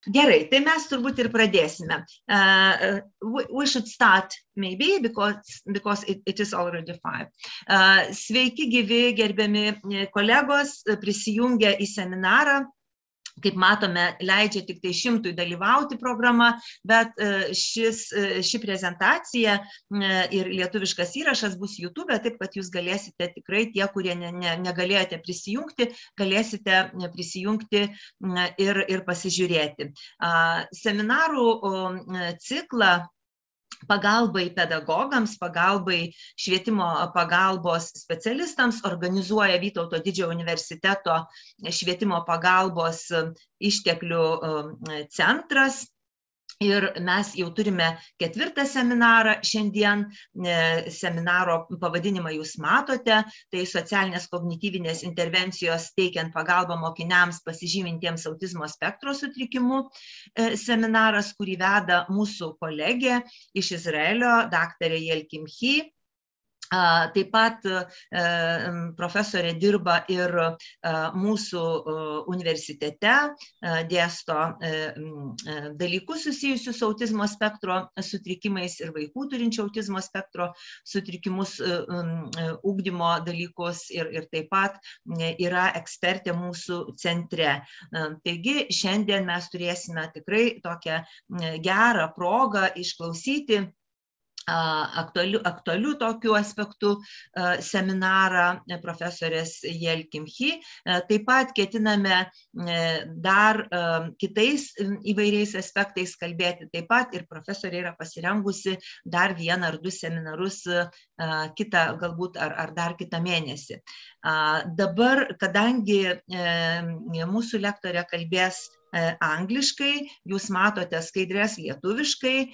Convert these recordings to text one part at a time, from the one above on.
Gerai, tai mes turbūt ir pradėsime. We should start maybe because it is already 5. Sveiki gyvi, gerbiami kolegos, prisijungę į seminarą. Kaip matome, leidžia tik tai 100 dalyvauti programa, bet ši prezentacija ir lietuviškas įrašas bus YouTube, taip kad jūs galėsite tikrai, tie, kurie negalėjote prisijungti, galėsite prisijungti ir pasižiūrėti. Seminarų ciklą pagalbai pedagogams, pagalbai švietimo pagalbos specialistams organizuoja Vytauto Didžiojo universiteto švietimo pagalbos išteklių centras. Ir mes jau turime 4. seminarą šiandien. Seminaro pavadinimą jūs matote, tai socialinės kognityvinės intervencijos teikiant pagalbą mokiniams pasižymintiems autizmo spektro sutrikimu seminaras, kurį veda mūsų kolegė iš Izraelio, daktarė Yael Kimhi. Taip pat profesorė dirba ir mūsų universitete, dėsto dalykus susijusius su autizmo spektro sutrikimais ir vaikų turinčių autizmo spektro sutrikimus, ugdymo dalykus ir taip pat yra ekspertė mūsų centre. Taigi šiandien mes turėsime tikrai tokią gerą progą išklausyti aktualių tokių aspektų seminarą profesorės Yael Kimhi. Taip pat ketiname dar kitais įvairiais aspektais kalbėti. Taip pat ir profesorė yra pasirengusi dar 1 ar 2 seminarus kitą, galbūt ar dar kitą mėnesį. Dabar, kadangi mūsų lektorė kalbės angliškai, jūs matote skaidres lietuviškai,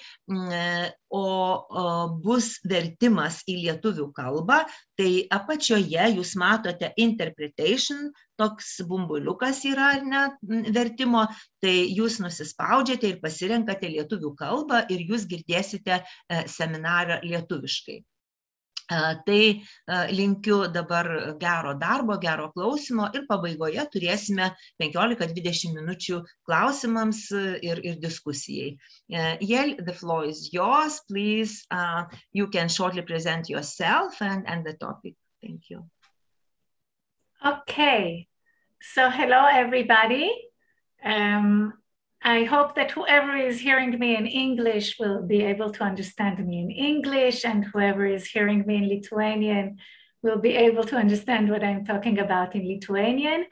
o bus vertimas į lietuvių kalbą, tai apačioje jūs matote interpretation, toks bumbuliukas yra vertimo, tai jūs nusispaudžiate ir pasirenkate lietuvių kalbą ir jūs girdėsite seminarą lietuviškai. Tai linkiu dabar gero darbo, gero klausimo ir pabaigoje turėsime 15-20 minučių klausimams ir diskusijai. Yael, the floor is yours. Please, you can shortly present yourself and the topic. Thank you. Okay, so hello everybody. I hope that whoever is hearing me in English will be able to understand me in English, and whoever is hearing me in Lithuanian will be able to understand what I'm talking about in Lithuanian.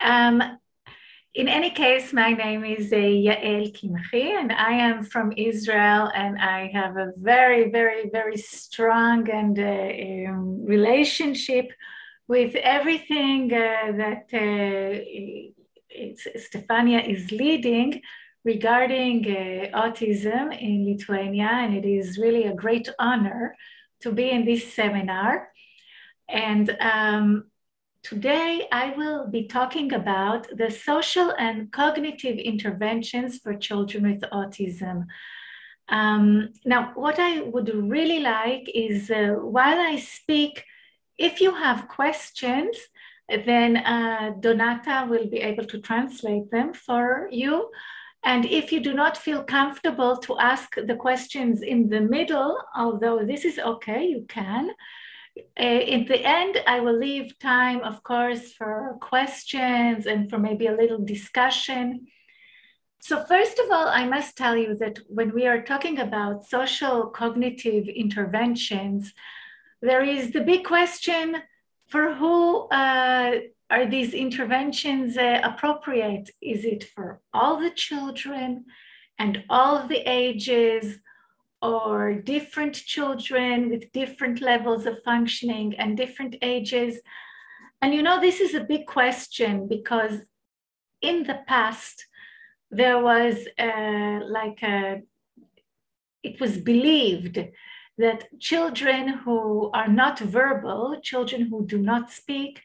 In any case, my name is Yael Kimhi, and I am from Israel, and I have a very, very, very strong and relationship with everything that Stefanija is leading regarding autism in Lithuania, and it is really a great honor to be in this seminar. And today I will be talking about the social and cognitive interventions for children with autism. Now, what I would really like is while I speak, if you have questions, then Donata will be able to translate them for you. And if you do not feel comfortable to ask the questions in the middle, although this is okay, you can. In the end, I will leave time, of course, for questions and for maybe a little discussion. So first of all, I must tell you that when we are talking about social cognitive interventions, there is the big question, for who are these interventions appropriate? Is it for all the children and all of the ages, or different children with different levels of functioning and different ages? And you know, this is a big question because in the past, there was it was believed that children who are not verbal, children who do not speak,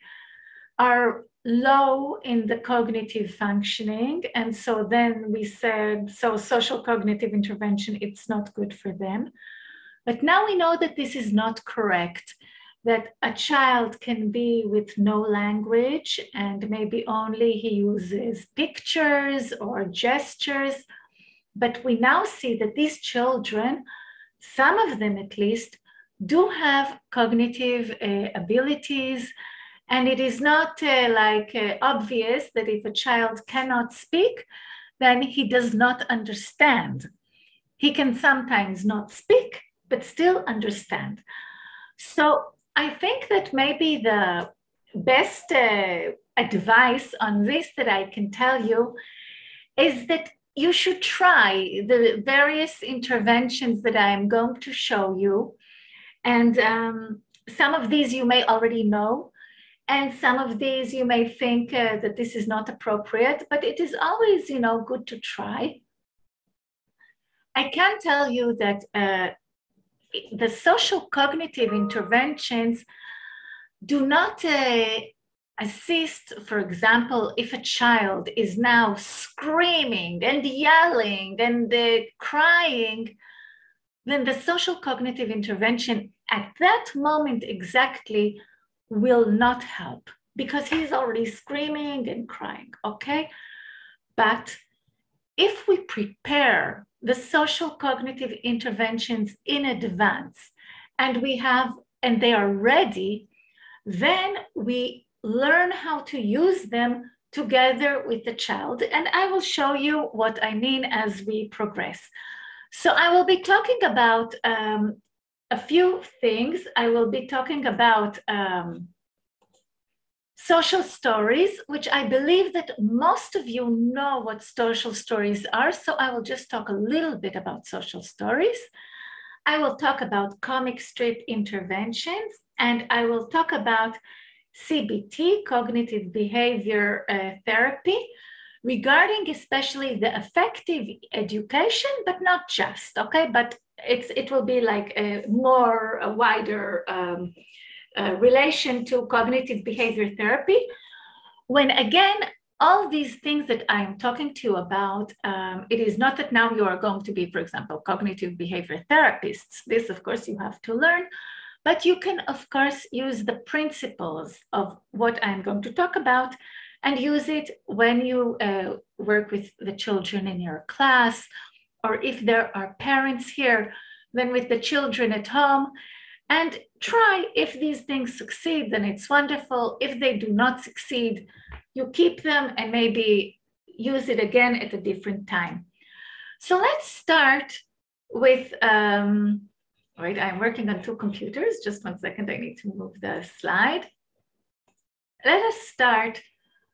are low in the cognitive functioning. And so then we said, so social cognitive intervention, it's not good for them. But now we know that this is not correct. that a child can be with no language and maybe only he uses pictures or gestures. But we now see that these children, some of them at least, do have cognitive abilities. And it is not obvious that if a child cannot speak, then he does not understand. He can sometimes not speak, but still understand. So I think that maybe the best advice on this that I can tell you is that you should try the various interventions that I am going to show you. And some of these you may already know, and some of these you may think that this is not appropriate, but it is always, good to try. I can tell you that the social cognitive interventions do not assist, for example, if a child is now screaming and yelling and crying, then the social cognitive intervention at that moment exactly will not help because he's already screaming and crying, okay? But if we prepare the social cognitive interventions in advance and they are ready, then we learn how to use them together with the child. And I will show you what I mean as we progress. So I will be talking about a few things. I will be talking about social stories, which I believe that most of you know what social stories are. So I will just talk a little bit about social stories. I will talk about comic strip interventions, and I will talk about CBT, cognitive behavior therapy, regarding especially the effective education, but not just, okay? But it will be like a wider relation to cognitive behavior therapy. When again, all these things that I am talking to you about, it is not that now you are going to be, for example, cognitive behavior therapists. This, of course, you have to learn, but you can, of course, use the principles of what I'm going to talk about and use it when you work with the children in your class, or if there are parents here, then with the children at home. And try, if these things succeed, then it's wonderful. If they do not succeed, you keep them and maybe use it again at a different time. So let's start with, wait, I'm working on two computers. Just 1 second, I need to move the slide. Let us start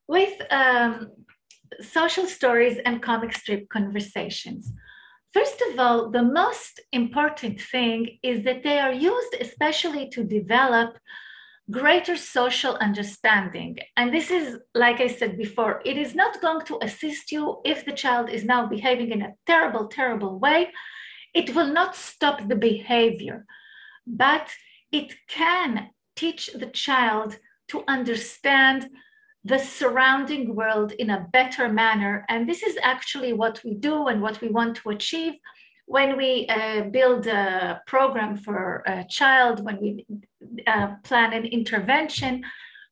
with social stories and comic strip conversations. First of all, the most important thing is that they are used especially to develop greater social understanding. And this is, like I said before, it is not going to assist you if the child is now behaving in a terrible, terrible way. It will not stop the behavior, but it can teach the child to understand the surrounding world in a better manner. And this is actually what we do and what we want to achieve when we build a program for a child, when we plan an intervention.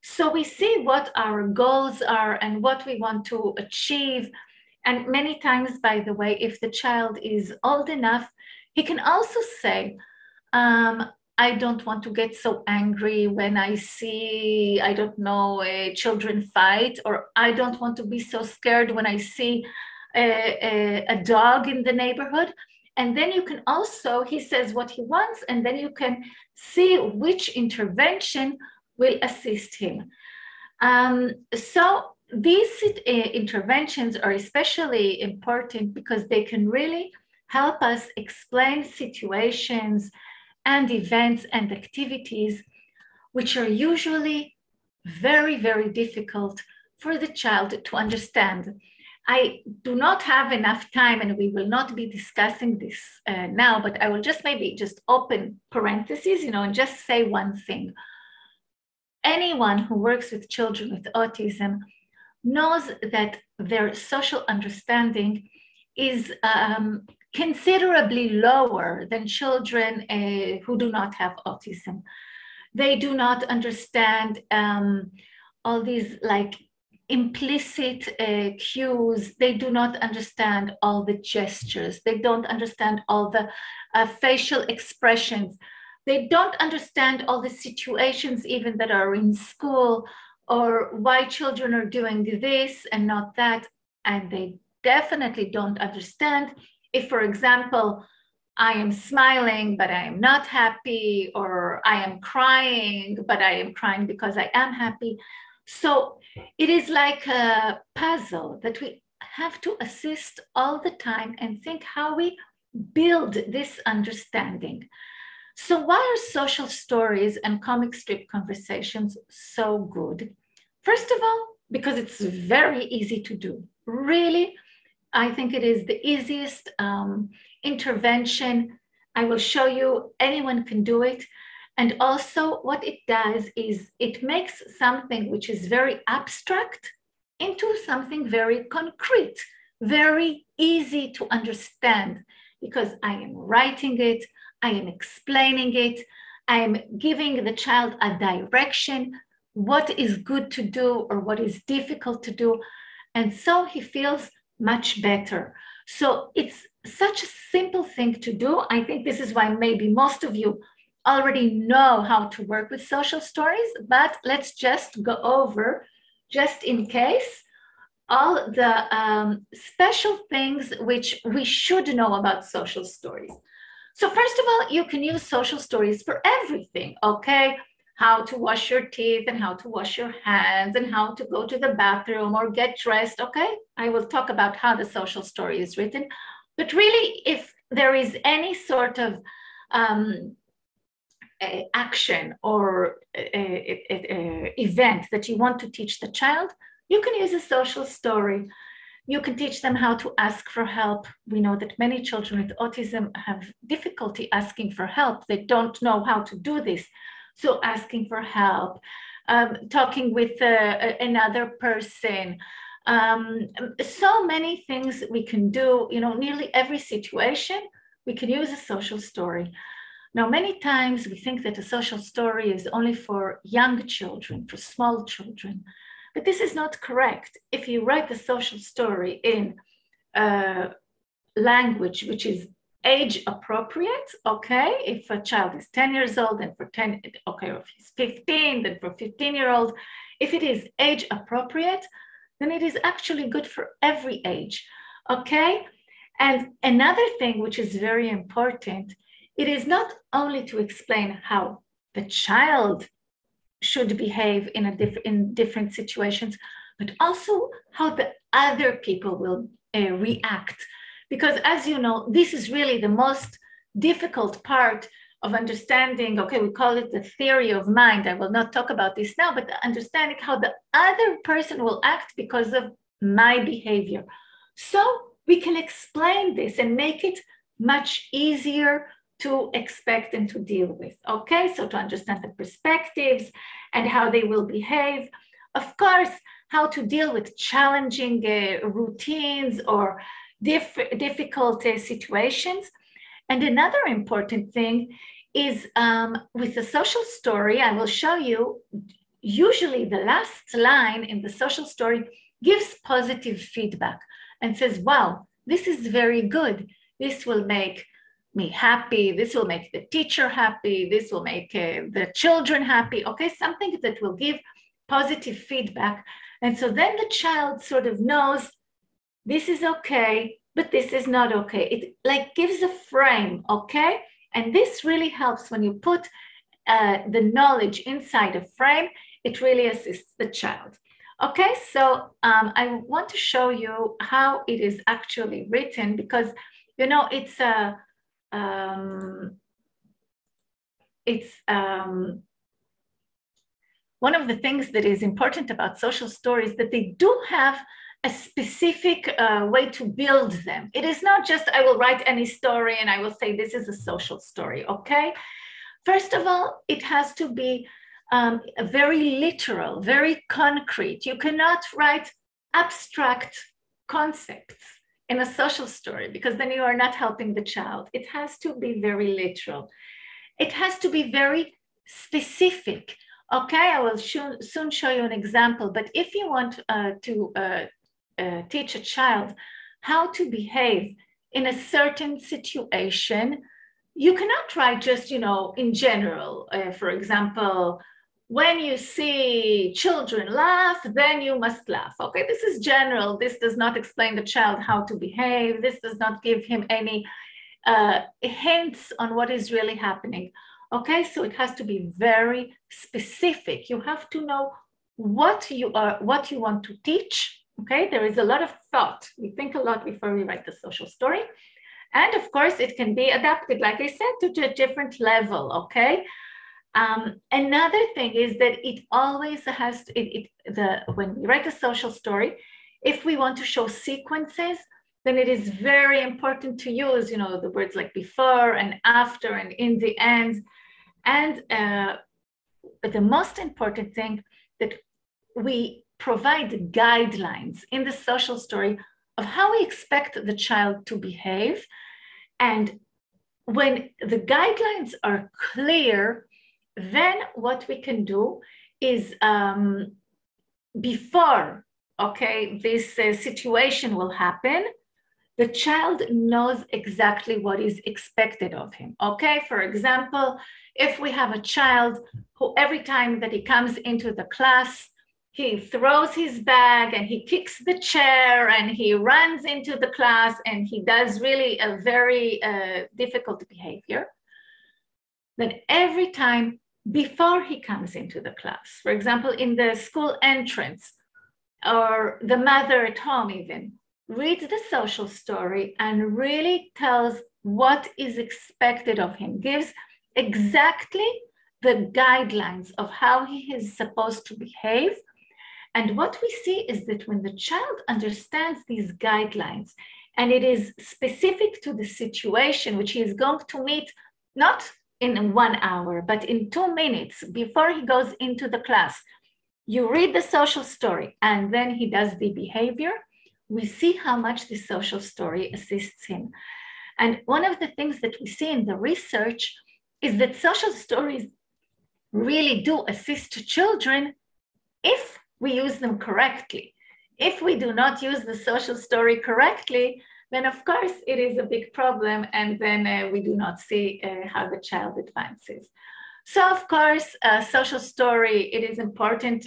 So we see what our goals are and what we want to achieve. And many times, by the way, if the child is old enough, he can also say, I don't want to get so angry when I see, I don't know, children fight, or I don't want to be so scared when I see a dog in the neighborhood. And then you can also, he says what he wants, and then you can see which intervention will assist him. So these interventions are especially important because they can really help us explain situations and events and activities which are usually very, very difficult for the child to understand. I do not have enough time, and we will not be discussing this now, but I will just maybe just open parentheses, and just say one thing. Anyone who works with children with autism knows that their social understanding is considerably lower than children who do not have autism. They do not understand all these like implicit cues. They do not understand all the gestures. They don't understand all the facial expressions. They don't understand all the situations even that are in school, or why children are doing this and not that. And they definitely don't understand if, for example, I am smiling, but I am not happy, or I am crying, but I am crying because I am happy. So it is like a puzzle that we have to assist all the time and think how we build this understanding. So why are social stories and comic strip conversations so good? First of all, because it's very easy to do. Really, I think it is the easiest intervention. I will show you, anyone can do it. And also what it does is it makes something which is very abstract into something very concrete, very easy to understand, because I am writing it, I am explaining it, I am giving the child a direction, what is good to do or what is difficult to do. And so he feels much better. So it's such a simple thing to do. I think this is why maybe most of you already know how to work with social stories, but let's just go over, just in case, all the special things which we should know about social stories. So first of all, you can use social stories for everything, okay? How to wash your teeth and how to wash your hands and how to go to the bathroom or get dressed, okay? I will talk about how the social story is written. But really, if there is any sort of action or event that you want to teach the child, you can use a social story. You can teach them how to ask for help. We know that many children with autism have difficulty asking for help. They don't know how to do this. So asking for help, talking with another person, so many things we can do. You know, nearly every situation, we can use a social story. Now, many times we think that a social story is only for young children, for small children, but this is not correct. If you write the social story in language which is age appropriate, okay? If a child is 10 years old, then for 10, okay, or if he's 15, then for 15-year-old. If it is age appropriate, then it is actually good for every age, okay? And another thing which is very important, it is not only to explain how the child should behave in different situations, but also how the other people will react. Because as you know, this is really the most difficult part of understanding, okay, we call it the theory of mind. I will not talk about this now, but understanding how the other person will act because of my behavior. So we can explain this and make it much easier to expect and to deal with, okay? So to understand the perspectives and how they will behave. Of course, how to deal with challenging routines or difficult situations. And another important thing is with the social story, I will show you, usually the last line in the social story gives positive feedback and says, wow, this is very good. This will make me happy. This will make the teacher happy. This will make the children happy. Okay, something that will give positive feedback. And so then the child sort of knows this is okay, but this is not okay. It like gives a frame, okay? And this really helps when you put the knowledge inside a frame. It really assists the child. Okay, so I want to show you how it is actually written, because, you know, it's one of the things that is important about social stories, that they do have a specific way to build them. It is not just, I will write any story and I will say this is a social story, okay? First of all, it has to be very literal, very concrete. You cannot write abstract concepts in a social story, because then you are not helping the child. It has to be very literal. It has to be very specific. Okay, I will soon show you an example, but if you want to teach a child how to behave in a certain situation, you cannot write just, in general. For example, when you see children laugh, then you must laugh. Okay, this is general. This does not explain the child how to behave. This does not give him any hints on what is really happening. Okay, so it has to be very specific. You have to know what you want to teach. Okay, there is a lot of thought. We think a lot before we write the social story. And of course, it can be adapted, like I said, to a different level, okay? Another thing is that it always has to, when we write a social story, if we want to show sequences, then it is very important to use, the words like before and after and in the end. And the most important thing, that we provide guidelines in the social story of how we expect the child to behave. And when the guidelines are clear, then what we can do is before, okay, this situation will happen, the child knows exactly what is expected of him, okay? For example, if we have a child who every time that he comes into the class, he throws his bag and he kicks the chair and he runs into the class and he does really a very difficult behavior, then every time before he comes into the class, for example, in the school entrance, or the mother at home even, reads the social story and really tells what is expected of him, gives exactly the guidelines of how he is supposed to behave. And what we see is that when the child understands these guidelines and it is specific to the situation which he is going to meet, not in 1 hour, but in 2 minutes before he goes into the class, you read the social story and then he does the behavior, we see how much the social story assists him. And one of the things that we see in the research is that social stories really do assist children if we use them correctly. If we do not use the social story correctly, then of course it is a big problem, and then we do not see how the child advances. So of course, social story, it is important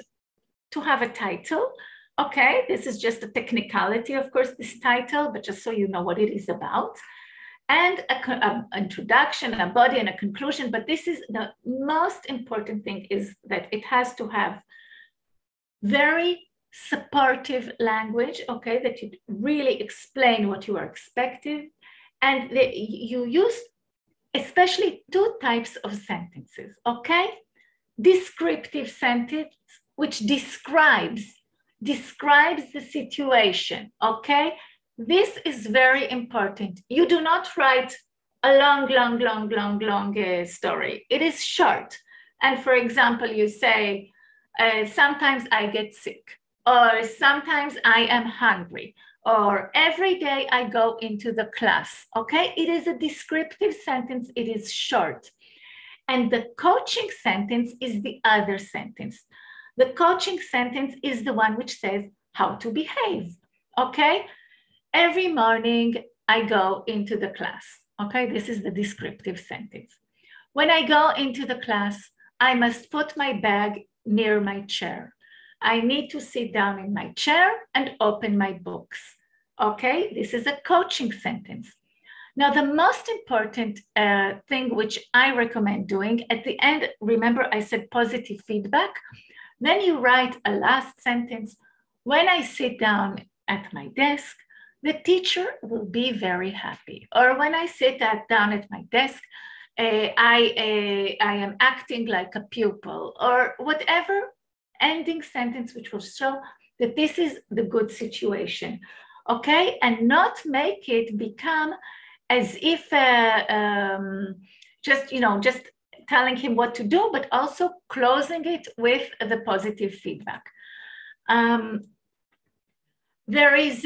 to have a title. Okay, this is just a technicality, of course, this title, but just so you know what it is about. And an introduction, a body, and a conclusion. But this is the most important thing, is that it has to have very supportive language, okay, that you really explain what you are expecting. And you use especially 2 types of sentences, okay? Descriptive sentence, which describes the situation, okay? This is very important. You do not write a long story. It is short. And for example, you say, sometimes I get sick, or sometimes I am hungry, or every day I go into the class, okay? It is a descriptive sentence, it is short. And the coaching sentence is the other sentence. The coaching sentence is the one which says how to behave, okay? Every morning I go into the class, okay? This is the descriptive sentence. When I go into the class, I must put my bag near my chair. I need to sit down in my chair and open my books. Okay, this is a coaching sentence. Now, the most important thing which I recommend doing at the end, remember I said positive feedback, then you write a last sentence. When I sit down at my desk, the teacher will be very happy. Or when I sit down at my desk, I am acting like a pupil, or whatever ending sentence which will show that this is the good situation, okay? And not make it become as if just telling him what to do, but also closing it with the positive feedback. There is,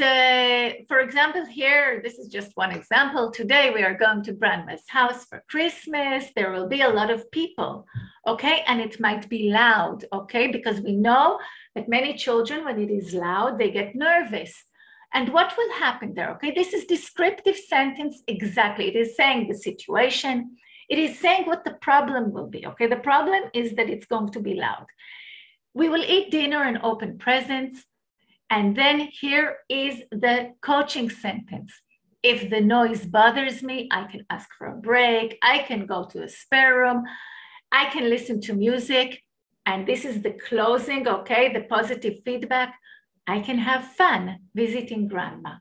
for example, here, this is just one example. Today we are going to grandma's house for Christmas. There will be a lot of people. okay? And it might be loud, okay? Because we know that many children, when it is loud, they get nervous. And what will happen there, okay? This is descriptive sentence exactly. It is saying the situation. It is saying what the problem will be, okay? The problem is that it's going to be loud. We will eat dinner and open presents. And then here is the coaching sentence. If the noise bothers me, I can ask for a break. I can go to a spare room. I can listen to music. And this is the closing, okay? The positive feedback. I can have fun visiting grandma.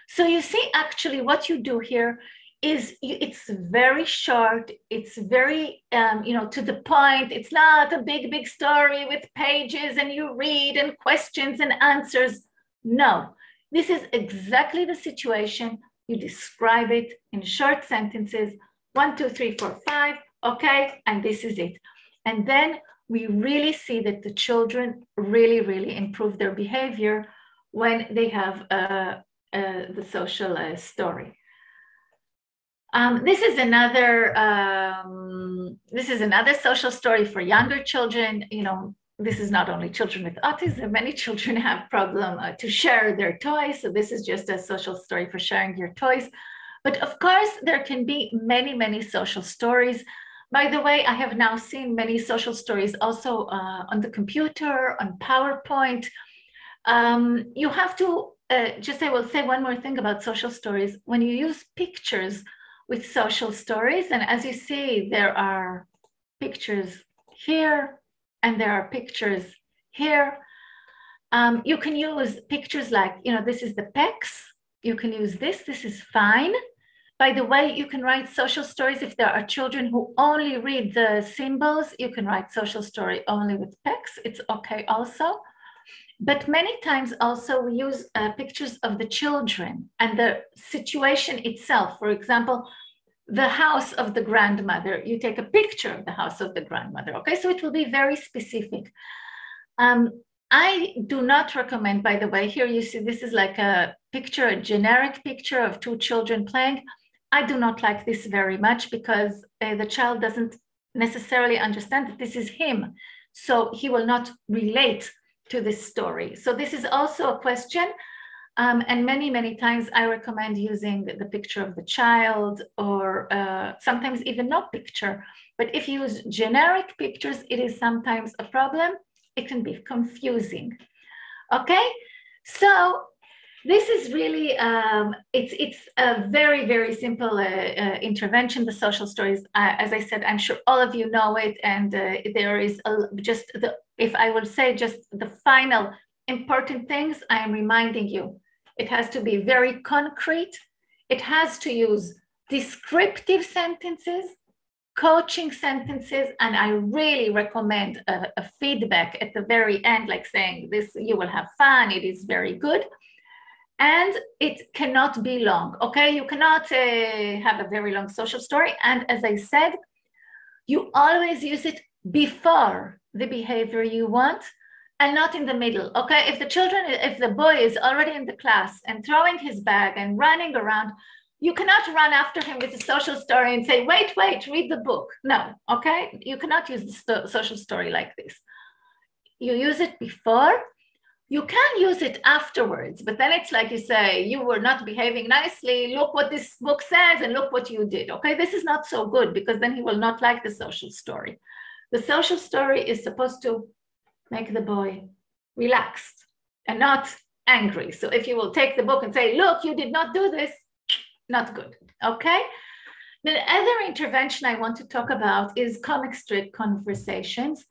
So you see, actually what you do here is it's very short. It's very, to the point. It's not a big story with pages and you read and questions and answers. No, this is exactly the situation. You describe it in short sentences, 1, 2, 3, 4, 5, okay? And this is it. And then we really see that the children really improve their behavior when they have the social story. This is another social story for younger children. This is not only children with autism. Many children have problem to share their toys. So this is just a social story for sharing your toys. But of course, there can be many social stories. By the way, I have now seen many social stories also on the computer, on PowerPoint. You have to, I will say one more thing about social stories. When you use pictures with social stories, and as you see, there are pictures here, and there are pictures here. You can use pictures like, this is the pecs. You can use this is fine. By the way, you can write social stories if there are children who only read the symbols. You can write social story only with pecs. It's okay also. But many times also we use pictures of the children and the situation itself. For example, the house of the grandmother. You take a picture of the house of the grandmother. Okay, so it will be very specific. I do not recommend, by the way, here you see this is like a picture, a generic picture of 2 children playing. I do not like this very much because the child doesn't necessarily understand that this is him. So he will not relate to this story. So this is also a question. And many times I recommend using the picture of the child or sometimes even no picture. But if you use generic pictures, it is sometimes a problem. It can be confusing. Okay, so this is really, it's a very simple intervention, the social stories. As I said, I'm sure all of you know it. And there is if I will say just the final important things, I am reminding you. It has to be very concrete. It has to use descriptive sentences, coaching sentences, and I really recommend a feedback at the very end, like saying this, you will have fun, it is very good. And it cannot be long, okay? You cannot have a very long social story. And as I said, you always use it before the behavior you want, and not in the middle, okay? If the boy is already in the class and throwing his bag and running around, you cannot run after him with a social story and say, wait, read the book. No, okay? You cannot use the social story like this. You use it before. You can use it afterwards, but then it's like you say, you were not behaving nicely. Look what this book says and look what you did, okay? This is not so good because then he will not like the social story. The social story is supposed to make the boy relaxed and not angry. So if you will take the book and say, look, you did not do this, not good, okay? The other intervention I want to talk about is comic strip conversations,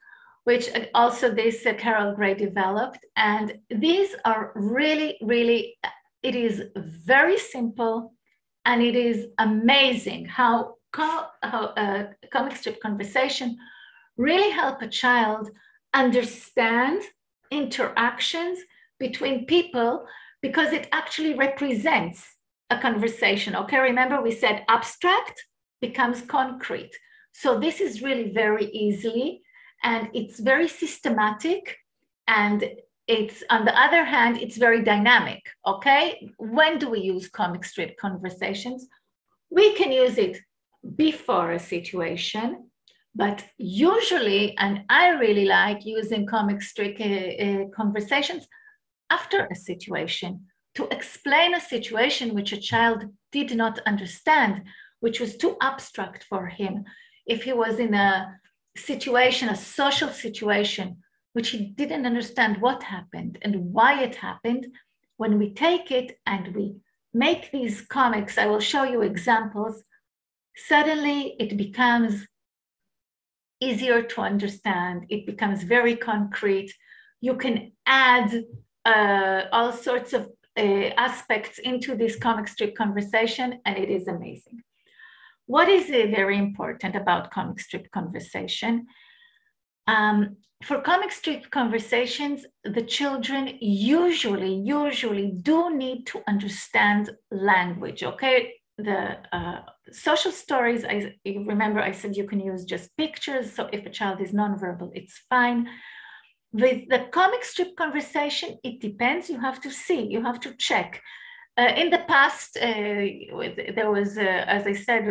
which also this Carol Gray developed. And these are really, it is very simple and it is amazing how comic strip conversation really help a child understand interactions between people because it actually represents a conversation. Okay, remember we said abstract becomes concrete. So this is really very easily, and it's very systematic, and it's, on the other hand, it's very dynamic, okay? When do we use comic strip conversations? We can use it before a situation, But usually, and I really like using comic strip conversations after a situation to explain a situation which a child did not understand, which was too abstract for him. If he was in a situation, a social situation, which he didn't understand what happened and why it happened, when we take it and we make these comics, I will show you examples, suddenly it becomes easier to understand. It becomes very concrete. You can add all sorts of aspects into this comic strip conversation, and it is amazing. What is very important about comic strip conversation? For comic strip conversations, the children usually do need to understand language, okay? The social stories, remember I said you can use just pictures, so if a child is nonverbal, it's fine. With the comic strip conversation, it depends, you have to see, you have to check. In the past, there was, as I said,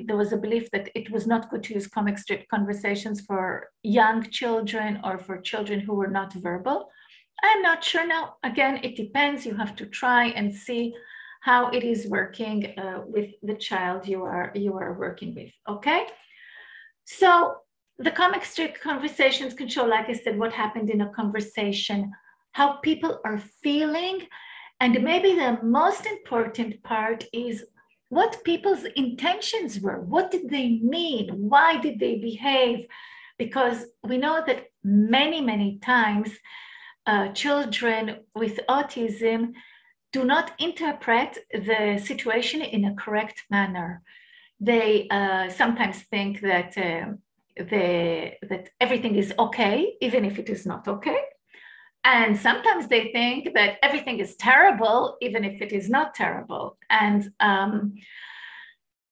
there was a belief that it was not good to use comic strip conversations for young children or for children who were not verbal. I'm not sure now. Again, it depends. You have to try and see how it is working with the child you are working with, okay? So the comic strip conversations can show, like I said, what happened in a conversation, how people are feeling, and maybe the most important part is what people's intentions were. What did they mean? Why did they behave? Because we know that many times children with autism do not interpret the situation in a correct manner. They sometimes think that, that everything is okay, even if it is not okay. And sometimes they think that everything is terrible, even if it is not terrible. And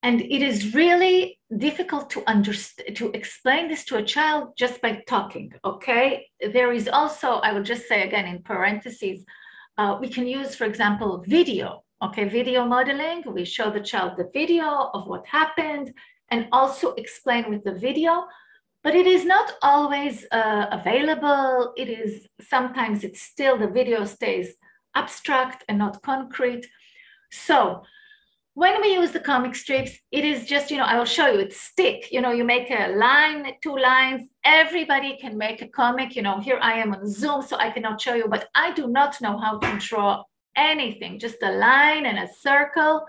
it is really difficult to understand, to explain this to a child just by talking, okay? There is also, I will just say again in parentheses, we can use, for example, video, okay? Video modeling, we show the child the video of what happened and also explain with the video. But it is not always available. It is, sometimes it's still, the video stays abstract and not concrete. So when we use the comic strips, it is just, I will show you, it's stick. You make a line, 2 lines, everybody can make a comic. Here I am on Zoom, so I cannot show you, but I do not know how to draw anything, just a line and a circle.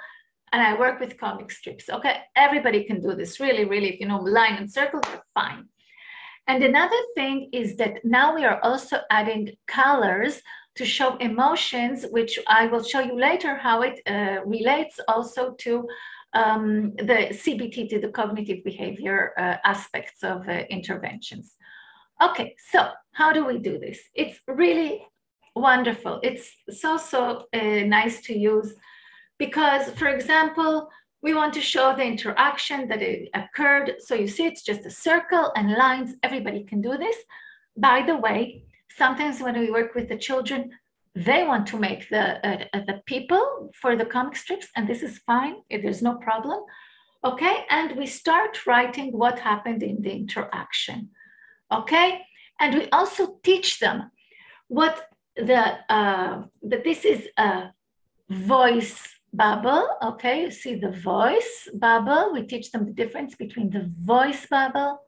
And I work with comic strips, okay? Everybody can do this, really, if you know line and circle, you're fine. And another thing is that now we are also adding colors to show emotions, which I will show you later how it relates also to the CBT, to the cognitive behavior aspects of interventions. Okay, so how do we do this? It's really wonderful. It's so nice to use. Because, for example, we want to show the interaction that it occurred. So you see, it's just a circle and lines. Everybody can do this. By the way, sometimes when we work with the children, they want to make the people for the comic strips, and this is fine. There's no problem. Okay, and we start writing what happened in the interaction. Okay, and we also teach them what that this is a voice bubble, okay? You see the voice bubble. We teach them the difference between the voice bubble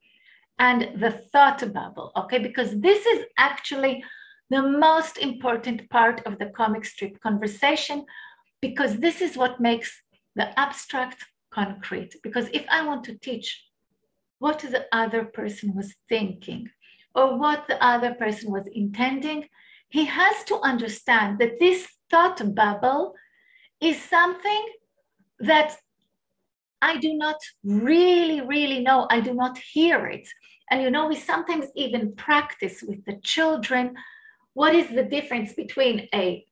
and the thought bubble, okay? Because this is actually the most important part of the comic strip conversation, because this is what makes the abstract concrete. Because if I want to teach what the other person was thinking or what the other person was intending, he has to understand that this thought bubble is something that I do not really know. I do not hear it. And we sometimes even practice with the children what is the difference between a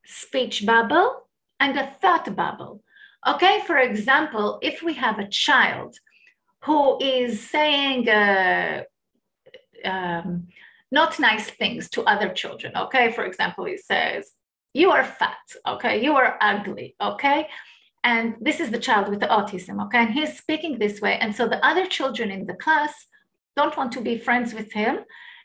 speech bubble and a thought bubble. Okay, for example, if we have a child who is saying not nice things to other children, okay? For example, he says, "You are fat, okay? You are ugly, okay?" and this is the child with the autism, okay? And he's speaking this way. And so the other children in the class don't want to be friends with him.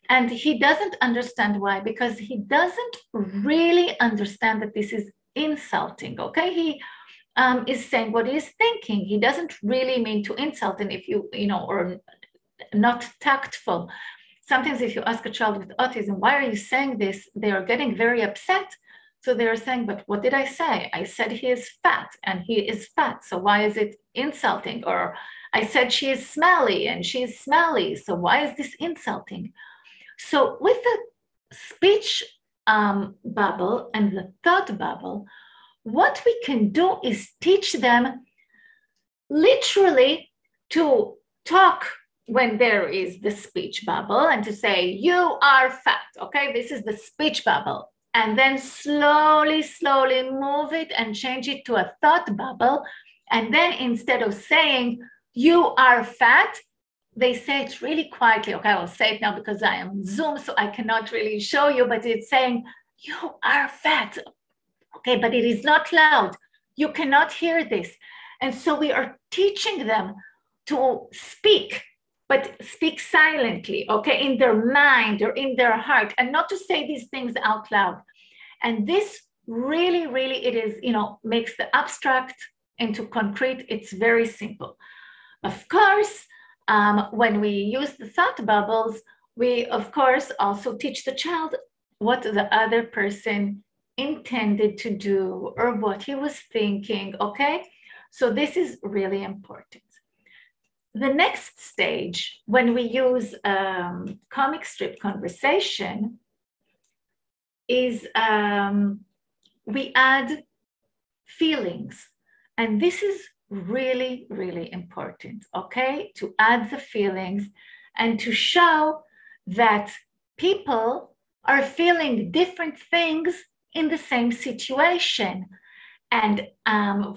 And he doesn't understand why, because he doesn't really understand that this is insulting, okay? He is saying what he's thinking. He doesn't really mean to insult, and if you know, or not tactful. Sometimes if you ask a child with autism, why are you saying this? They are getting very upset. So they're saying, but what did I say? I said he is fat, and he is fat. So why is it insulting? Or I said she is smelly, and she is smelly. So why is this insulting? So with the speech bubble and the thought bubble, what we can do is teach them literally to talk when there is the speech bubble and to say, you are fat, okay? This is the speech bubble. And then slowly, slowly move it and change it to a thought bubble. And then instead of saying, you are fat, they say it really quietly. Okay, I will say it now because I am on Zoom, so I cannot really show you, but it's saying, you are fat. Okay, but it is not loud. You cannot hear this. And so we are teaching them to speak, but speak silently, okay, in their mind or in their heart, and not to say these things out loud. And this really, really, it is, you know, makes the abstract into concrete. It's very simple. Of course, when we use the thought bubbles, we, of course, also teach the child what the other person intended to do or what he was thinking, okay? So this is really important. The next stage, when we use comic strip conversation, is we add feelings. And this is really, really important, okay? To add the feelings and to show that people are feeling different things in the same situation. And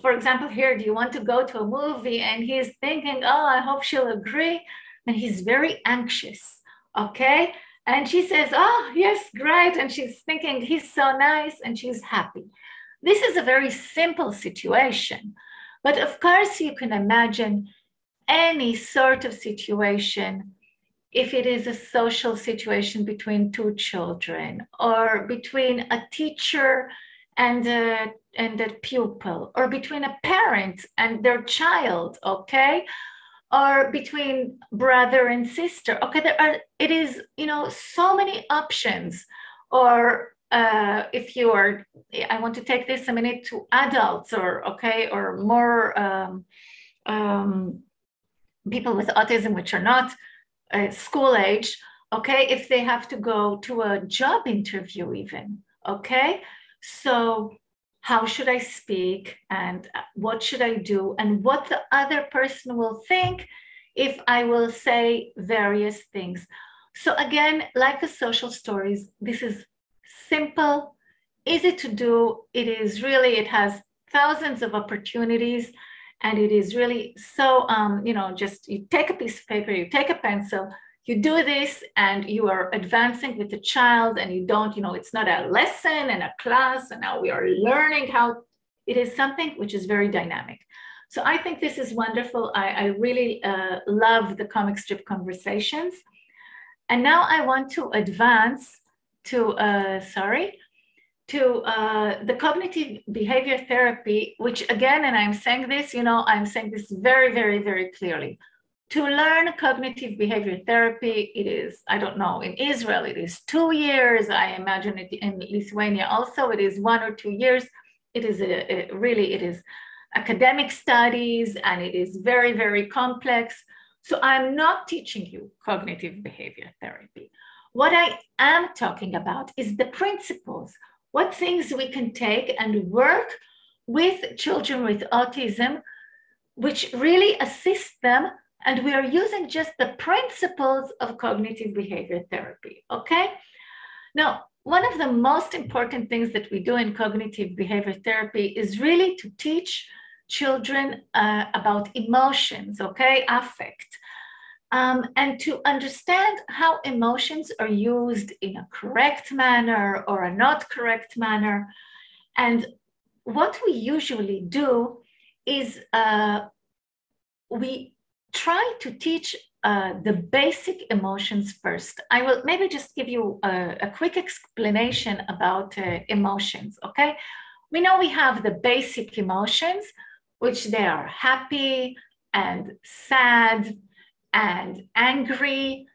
for example, here, do you want to go to a movie? And he's thinking, oh, I hope she'll agree. And he's very anxious, okay? And she says, oh, yes, great. And she's thinking, he's so nice, and she's happy. This is a very simple situation. But of course, you can imagine any sort of situation, if it is a social situation between two children, or between a teacher and a pupil, or between a parent and their child, okay? Or between brother and sister, okay? It is, you know, so many options. Or if you are, I want to take this a minute to adults, or, okay, or more people with autism, which are not school age, okay? If they have to go to a job interview even, okay? So how should I speak, and what should I do, and what the other person will think if I will say various things. So again, like the social stories, this is simple, easy to do. It is really, it has thousands of opportunities, and it is really so, you know, just you take a piece of paper, you take a pencil, you do this, and you are advancing with the child, and you don't, you know, it's not a lesson and a class, and now we are learning how, it is something which is very dynamic. So I think this is wonderful. I really love the comic strip conversations. And now I want to advance to, the cognitive behavior therapy, which again, and I'm saying this, you know, I'm saying this very, very, very clearly. To learn cognitive behavior therapy, it is, I don't know, in Israel, it is 2 years. I imagine it in Lithuania also, it is 1 or 2 years. It is really, it is academic studies, and it is very, very complex. So I'm not teaching you cognitive behavior therapy. What I am talking about is the principles, what things we can take and work with children with autism, which really assist them. And we are using just the principles of cognitive behavior therapy, okay? Now, one of the most important things that we do in cognitive behavior therapy is really to teach children about emotions, okay, affect, and to understand how emotions are used in a correct manner or a not correct manner. And what we usually do is we try to teach the basic emotions first. I will maybe just give you a quick explanation about emotions, okay? We know we have the basic emotions, which they are happy and sad and angry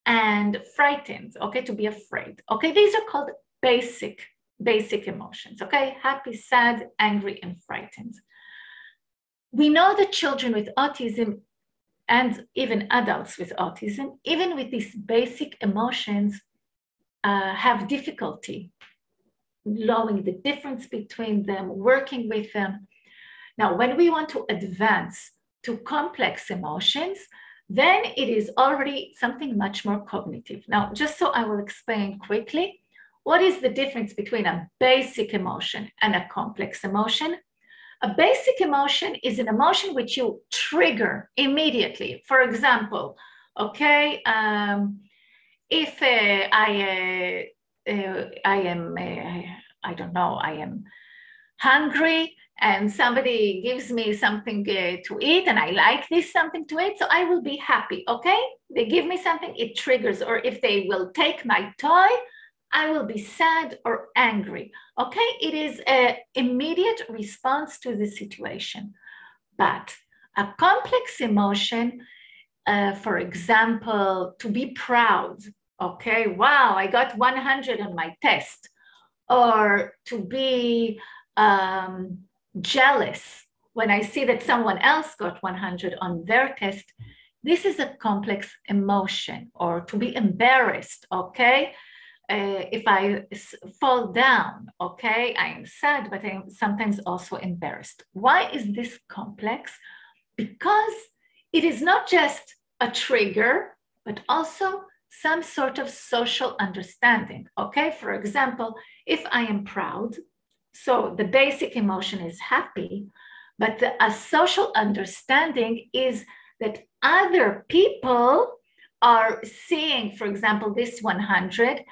and frightened, okay, to be afraid, okay? These are called basic emotions, okay? Happy, sad, angry, and frightened. We know that children with autism and even adults with autism, even with these basic emotions, have difficulty knowing the difference between them, working with them. Now, when we want to advance to complex emotions, then it is already something much more cognitive. Now, just so I will explain quickly, what is the difference between a basic emotion and a complex emotion? A basic emotion is an emotion which you trigger immediately. For example, okay, if I am hungry and somebody gives me something to eat and I like this something to eat, so I will be happy, okay? They give me something, it triggers. Or if they will take my toy, I will be sad or angry, okay? It is an immediate response to the situation. But a complex emotion, for example, to be proud, okay? Wow, I got 100 on my test. Or to be jealous when I see that someone else got 100 on their test. This is a complex emotion. Or to be embarrassed, okay? If I fall down, okay, I am sad, but I am sometimes also embarrassed. Why is this complex? Because it is not just a trigger, but also some sort of social understanding, okay? For example, if I am proud, so the basic emotion is happy, but a social understanding is that other people are seeing, for example, this 100,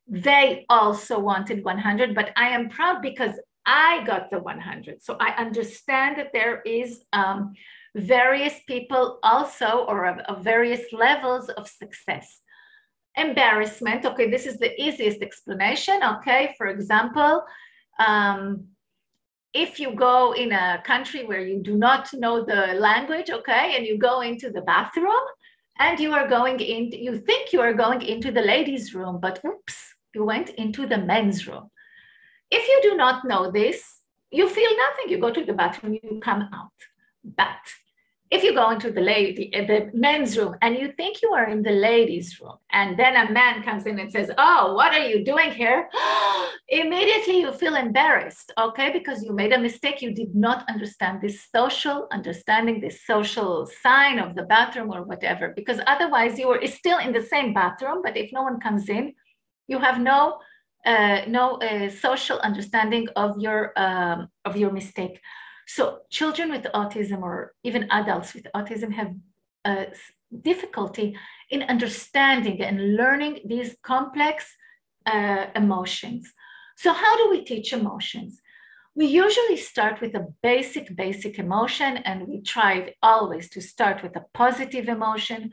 they also wanted 100, but I am proud because I got the 100. So I understand that there is various people also, or of various levels of success. Embarrassment, okay, this is the easiest explanation, okay? For example, if you go in a country where you do not know the language, okay, and you go into the bathroom and you are going in, you think you are going into the ladies' room, but oops, you went into the men's room. If you do not know this, you feel nothing. You go to the bathroom, you come out. But if you go into the men's room and you think you are in the ladies' room, and then a man comes in and says, oh, what are you doing here? Immediately you feel embarrassed, okay? Because you made a mistake. You did not understand this social understanding, this social sign of the bathroom or whatever, because otherwise you are still in the same bathroom, but if no one comes in, you have no social understanding of your mistake. So children with autism, or even adults with autism, have difficulty in understanding and learning these complex emotions. So how do we teach emotions? We usually start with a basic emotion, and we try always to start with a positive emotion.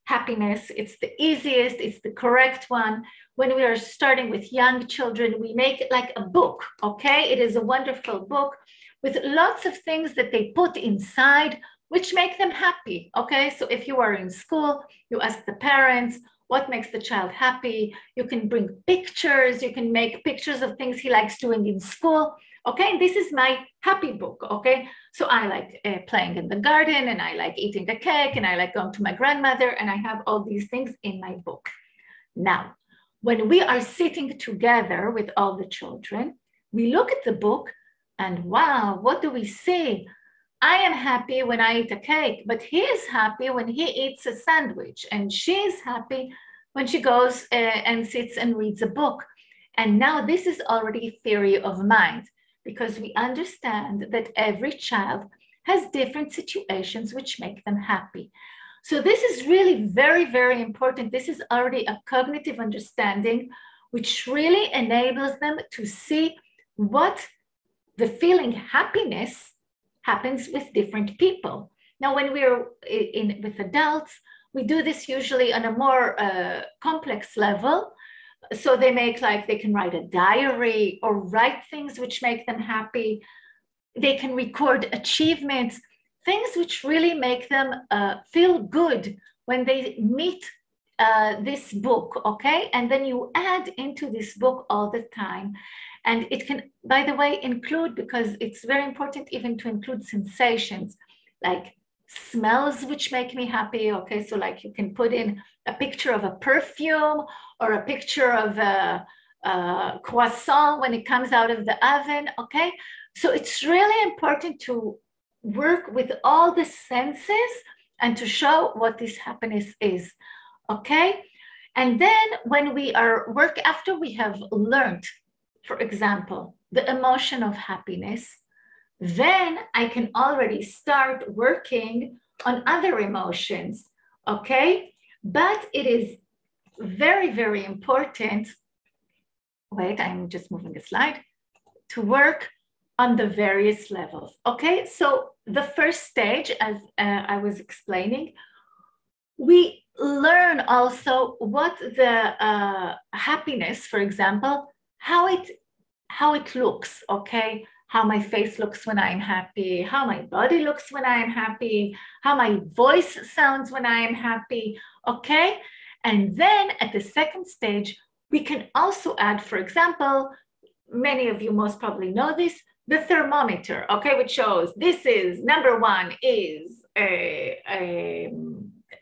Happiness, it's the easiest, it's the correct one. When we are starting with young children, we make it like a book, okay? It is a wonderful book with lots of things that they put inside, which make them happy, okay? So if you are in school, you ask the parents, what makes the child happy? You can bring pictures, you can make pictures of things he likes doing in school, okay? And this is my happy book, okay? So I like playing in the garden, and I like eating a cake, and I like going to my grandmother, and I have all these things in my book. Now, when we are sitting together with all the children, we look at the book, and wow, what do we see? I am happy when I eat a cake, but he is happy when he eats a sandwich, and she is happy when she goes and sits and reads a book. And now this is already theory of mind, because we understand that every child has different situations which make them happy. So this is really very, very important. This is already a cognitive understanding, which really enables them to see what the feeling happiness happens with different people. Now, when we're with adults, we do this usually on a more complex level. So they can write a diary or write things which make them happy. They can record achievements, things which really make them feel good when they meet this book, okay? And then you add into this book all the time. And it can, by the way, include, because it's very important even to include sensations, like smells which make me happy, okay? So like you can put in a picture of a perfume or a picture of a croissant when it comes out of the oven, okay? So it's really important to work with all the senses and to show what this happiness is, okay? And then when we are after we have learned, for example, the emotion of happiness, then I can already start working on other emotions, okay? But it is very, very important, wait, I'm just moving a slide, to work on the various levels, okay? So the first stage, as I was explaining, we learn also what the happiness, for example, how it looks, okay? How my face looks when I'm happy, how my body looks when I'm happy, how my voice sounds when I am happy, okay? And then at the second stage, we can also add, for example, many of you most probably know this, the thermometer, okay, which shows this is, number 1 is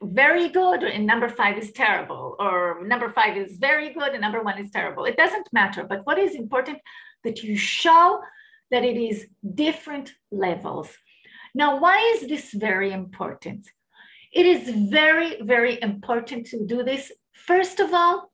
very good and number 5 is terrible, or number 5 is very good and number 1 is terrible. It doesn't matter, but what is important that you show that it is different levels. Now, why is this very important? It is very, very important to do this, first of all,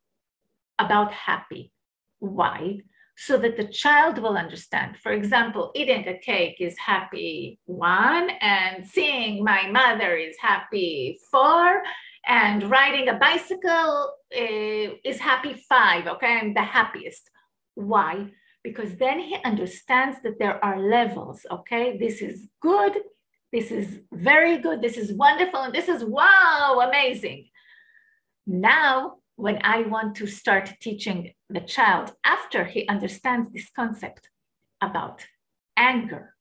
about happy. Why? So that the child will understand. For example, eating a cake is happy 1, and seeing my mother is happy 4, and riding a bicycle is happy 5, okay? I'm the happiest. Why? Because then he understands that there are levels, okay? This is good, this is very good, this is wonderful, and this is, wow, amazing. Now, when I want to start teaching the child, after he understands this concept about anger,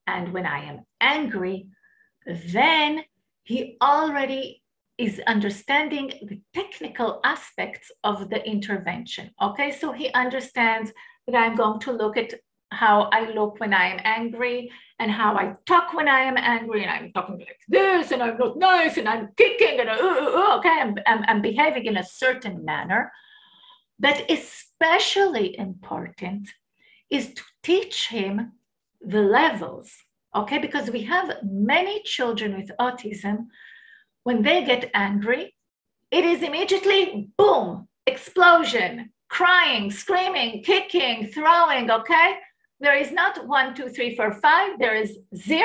and when I am angry, then he already is understanding the technical aspects of the intervention, okay? So he understands that I'm going to look at how I look when I am angry and how I talk when I am angry, and I'm talking like this, and I'm not nice, and I'm kicking, and okay, I'm behaving in a certain manner. But especially important is to teach him the levels, okay? Because we have many children with autism, when they get angry, it is immediately, boom, explosion, crying, screaming, kicking, throwing, okay? There is not 1, 2, 3, 4, 5. There is 0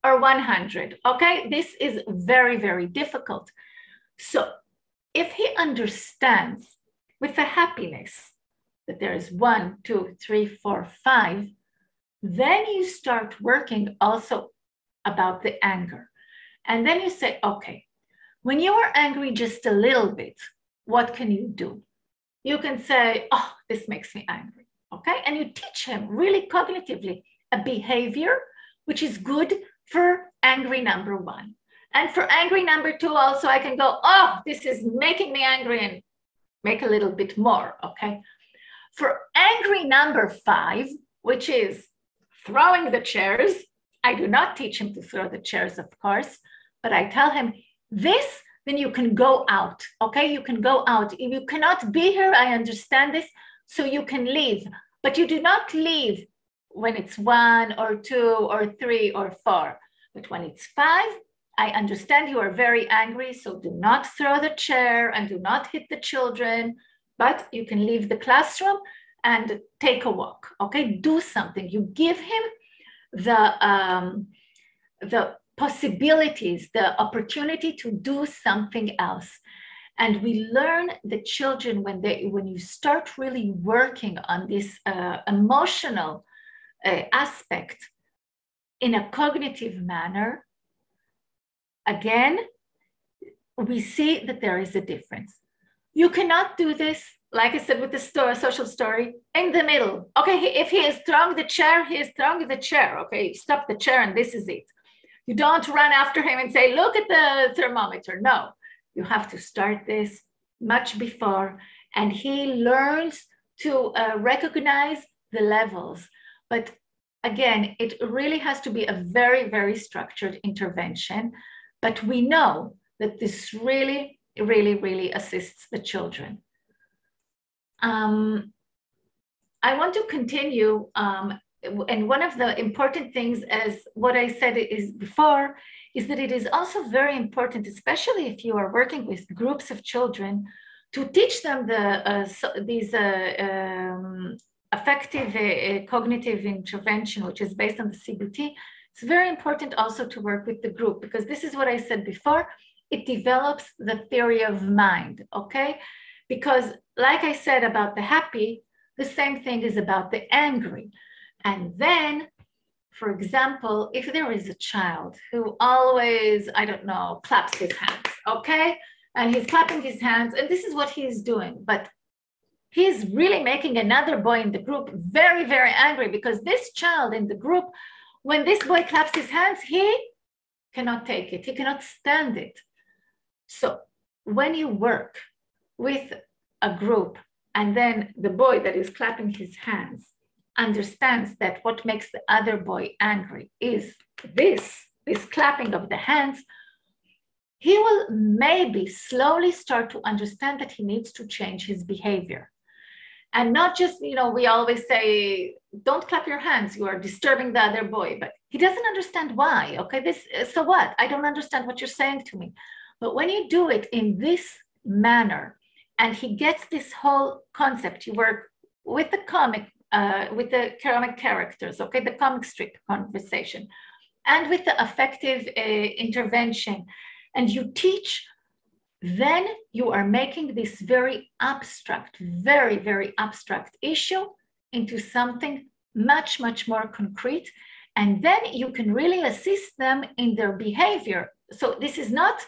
or 100, okay? This is very, very difficult. So if he understands with the happiness that there is 1, 2, 3, 4, 5, then you start working also about the anger. And then you say, okay, when you are angry just a little bit, what can you do? You can say, oh, this makes me angry, okay? And you teach him really cognitively a behavior which is good for angry number 1. And for angry number 2 also, I can go, oh, this is making me angry, and make a little bit more, okay? For angry number 5, which is throwing the chairs, I do not teach him to throw the chairs, of course, but I tell him this, then you can go out, okay? You can go out. If you cannot be here, I understand this, so you can leave. But you do not leave when it's 1 or 2 or 3 or 4. But when it's 5, I understand you are very angry, so do not throw the chair and do not hit the children, but you can leave the classroom and take a walk, okay? Do something. You give him the possibilities, the opportunity to do something else. And we learn the children when you start really working on this emotional aspect, in a cognitive manner, again, we see that there is a difference. You cannot do this, like I said, with the social story in the middle. Okay, if he is throwing the chair, he is throwing the chair. Okay, stop the chair and this is it. You don't run after him and say, look at the thermometer. No, you have to start this much before, and he learns to recognize the levels. But again, it really has to be a very, very structured intervention. But we know that this really, really, really assists the children. I want to continue, and one of the important things, as what I said is before, is that it is also very important, especially if you are working with groups of children, to teach them these effective cognitive intervention, which is based on the CBT. It's very important also to work with the group, because this is what I said before, it develops the theory of mind, okay? Because like I said about the happy, the same thing is about the angry. And then, for example, if there is a child who always, I don't know, claps his hands, okay? And he's clapping his hands, and this is what he's doing, but he's really making another boy in the group very, very angry, because this child in the group, when this boy claps his hands, he cannot take it, he cannot stand it. So when you work with a group, and then the boy that is clapping his hands understands that what makes the other boy angry is this clapping of the hands, he will maybe slowly start to understand that he needs to change his behavior. And not just, you know, we always say, don't clap your hands, you are disturbing the other boy, but he doesn't understand why, okay? So what? I don't understand what you're saying to me. But when you do it in this manner, and he gets this whole concept, you work with the comic characters, okay, the comic strip conversation, and with the affective intervention, and you teach, then you are making this very abstract, very, very abstract issue into something much, much more concrete. And then you can really assist them in their behavior. So this is not,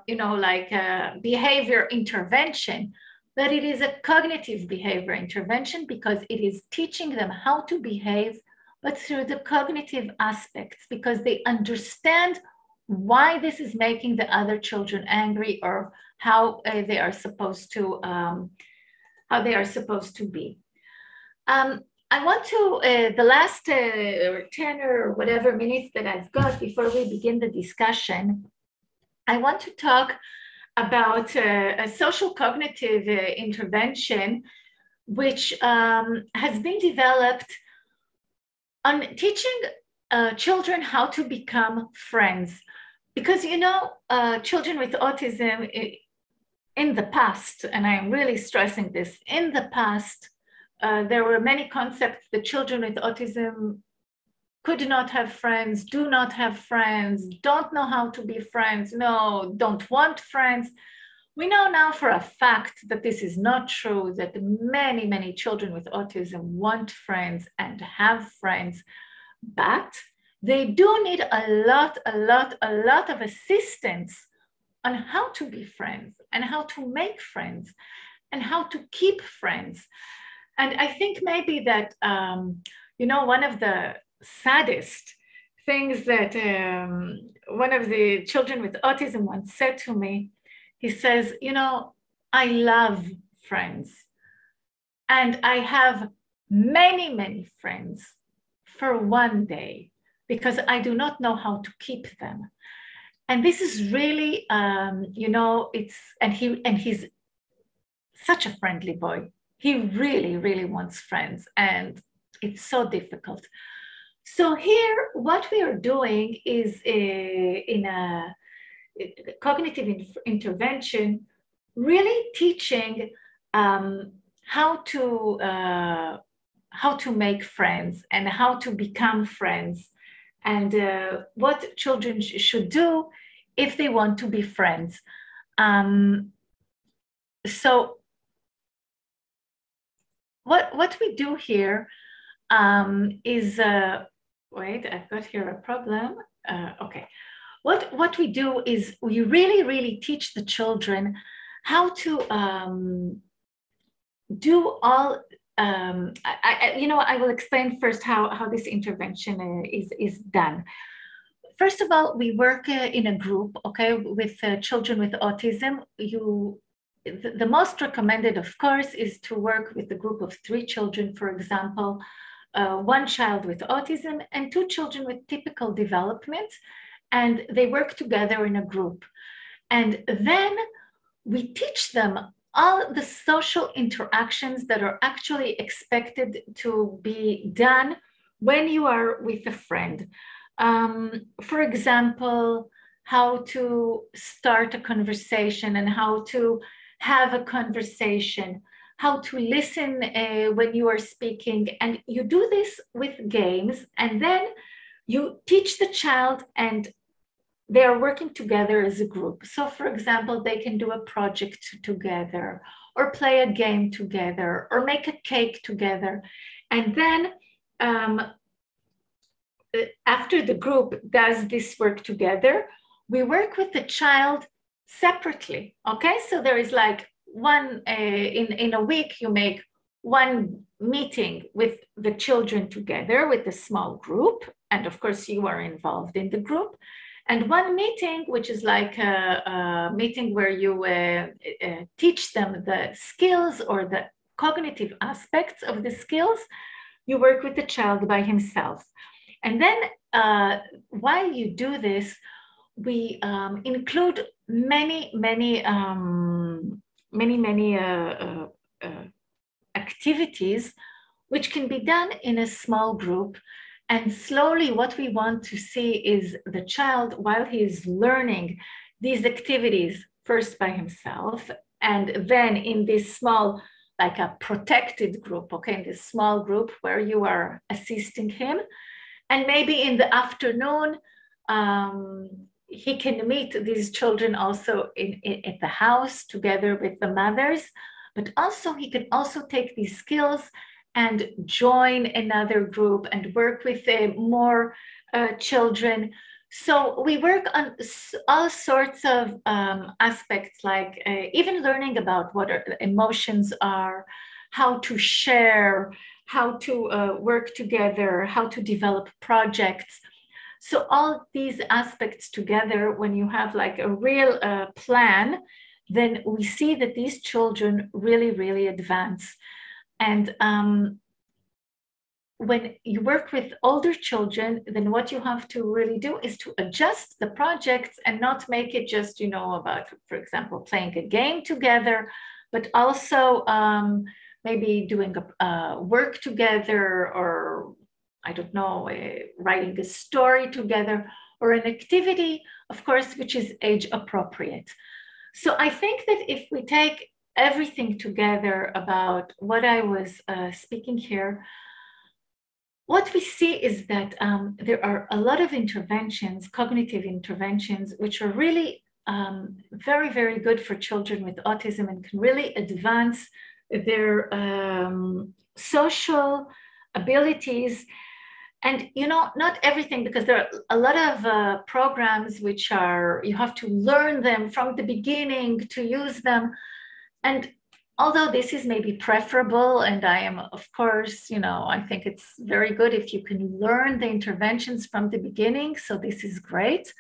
you know, like a behavior intervention, but it is a cognitive behavior intervention, because it is teaching them how to behave, but through the cognitive aspects, because they understand why this is making the other children angry, or how they are supposed to be. I want to, the last 10 or whatever minutes that I've got before we begin the discussion, I want to talk about a social cognitive intervention, which has been developed on teaching children how to become friends. Because, you know, children with autism in the past, and I'm really stressing this, in the past, there were many concepts that children with autism could not have friends, do not have friends, don't know how to be friends, no, don't want friends. We know now for a fact that this is not true, that many, many children with autism want friends and have friends, but they do need a lot of assistance on how to be friends and how to make friends and how to keep friends. And I think maybe that, you know, one of the saddest things that one of the children with autism once said to me, he says, you know, I love friends, and I have many, many friends for one day, because I do not know how to keep them. And this is really, you know, and he's such a friendly boy. He really, really wants friends, and it's so difficult. So here, what we are doing is in a cognitive intervention, really teaching how to make friends and how to become friends, and what children should do if they want to be friends. So what we do here is wait, I've got here a problem. Okay. What we do is we really teach the children how to do all, I will explain first how this intervention is done. First of all, we work in a group, okay, with children with autism. The most recommended, of course, is to work with a group of 3 children, for example, 1 child with autism and 2 children with typical development, and they work together in a group. And then we teach them all the social interactions that are actually expected to be done when you are with a friend. For example, how to start a conversation and how to have a conversation, how to listen when you are speaking. And you do this with games, and then you teach the child, and they are working together as a group. So for example, they can do a project together, or play a game together, or make a cake together. And then after the group does this work together, we work with the child separately, okay? So there is like one, in a week, you make 1 meeting with the children together with a small group. And of course, you are involved in the group. And 1 meeting, which is like a meeting where you teach them the skills or the cognitive aspects of the skills, you work with the child by himself. And then while you do this, we include many activities which can be done in a small group. And slowly what we want to see is the child, while he is learning these activities first by himself, and then in this small, like a protected group, okay, in this small group where you are assisting him. And maybe in the afternoon, he can meet these children also at the house together with the mothers, but also he can also take these skills and join another group and work with more children. So we work on all sorts of aspects, like even learning about what emotions are, how to share, how to work together, how to develop projects. So all these aspects together, when you have like a real plan, then we see that these children really advance. And when you work with older children, then what you have to really do is to adjust the projects and not make it just, about, for example, playing a game together, but also maybe doing a work together, or I don't know, writing a story together, or an activity, of course, which is age appropriate. So I think that if we take everything together about what I was speaking here, what we see is that there are a lot of interventions, cognitive interventions, which are really very good for children with autism and can really advance their social abilities. And, not everything, because there are a lot of programs which are, you have to learn them from the beginning to use them. And although this is maybe preferable, and I am, of course, I think it's very good if you can learn the interventions from the beginning. So this is great.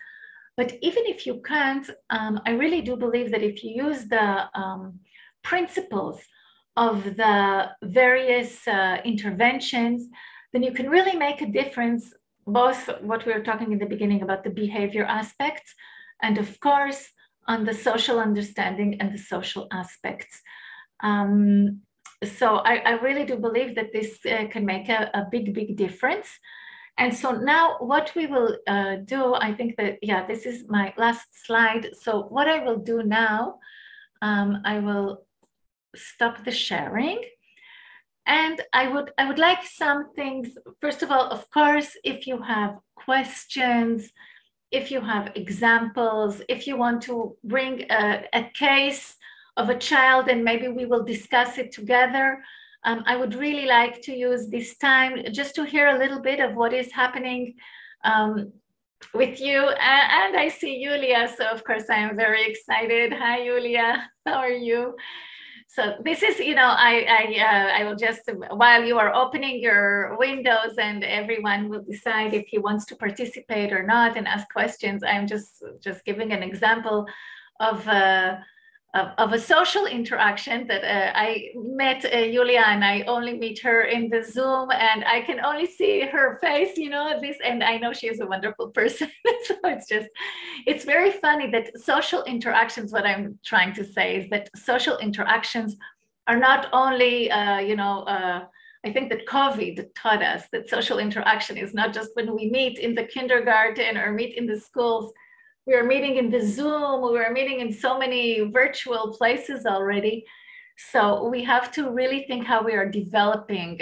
But even if you can't, I really do believe that if you use the principles of the various interventions, then you can really make a difference, both what we were talking in the beginning about the behavior aspects, and of course, on the social understanding and the social aspects. So I really do believe that this can make a big difference. And so now what we will do, I think that, this is my last slide. So what I will do now, I will stop the sharing. And I would like some things, first of all, of course, if you have questions, if you have examples, if you want to bring a case of a child and maybe we will discuss it together, I would really like to use this time just to hear a little bit of what is happening with you. And I see Yulia, so of course I am very excited. Hi, Yulia, how are you? So this is, I will just, while you are opening your windows and everyone will decide if he wants to participate or not and ask questions, I'm just giving an example of a social interaction that I met Yulia, and I only meet her in the Zoom, and I can only see her face, and I know she is a wonderful person. So it's very funny that social interactions, what I'm trying to say is that social interactions are not only, I think that COVID taught us that social interaction is not just when we meet in the kindergarten or meet in the schools. We are meeting in the Zoom, we are meeting in so many virtual places already. So we have to really think how we are developing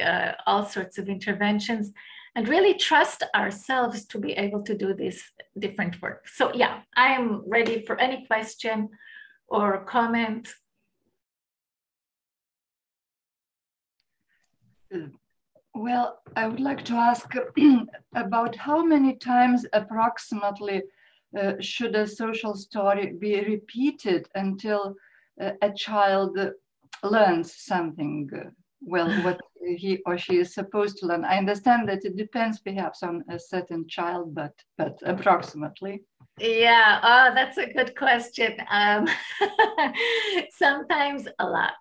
all sorts of interventions and really trust ourselves to be able to do this different work. So yeah, I am ready for any question or comment. Well, I would like to ask about how many times approximately should a social story be repeated until a child learns something, what he or she is supposed to learn? I understand that it depends perhaps on a certain child, but approximately. Yeah, oh, that's a good question. Sometimes a lot.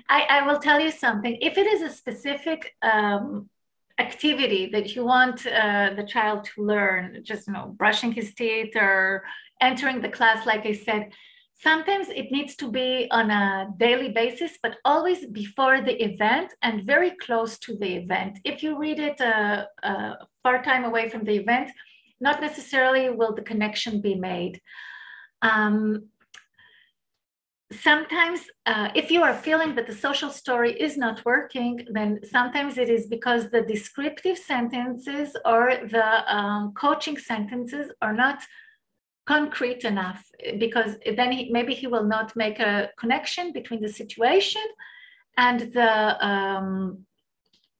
I will tell you something. If it is a specific activity that you want the child to learn, just brushing his teeth or entering the class, like I said, sometimes it needs to be on a daily basis, but always before the event and very close to the event. If you read it far time away from the event, not necessarily will the connection be made. Sometimes if you are feeling that the social story is not working, then sometimes it is because the descriptive sentences or the coaching sentences are not concrete enough, because then maybe he will not make a connection between the situation and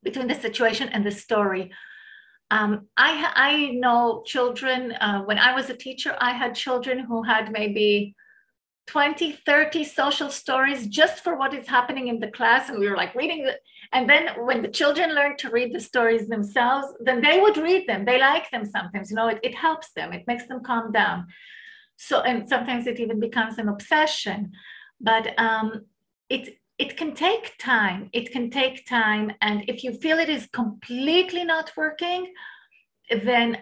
between the situation and the story. I know children, when I was a teacher, I had children who had maybe 20, 30 social stories just for what is happening in the class. And we were like reading it. And then when the children learn to read the stories themselves, then they would read them. They like them sometimes, it helps them. It makes them calm down. So, and sometimes it even becomes an obsession, but it can take time. It can take time. And if you feel it is completely not working, then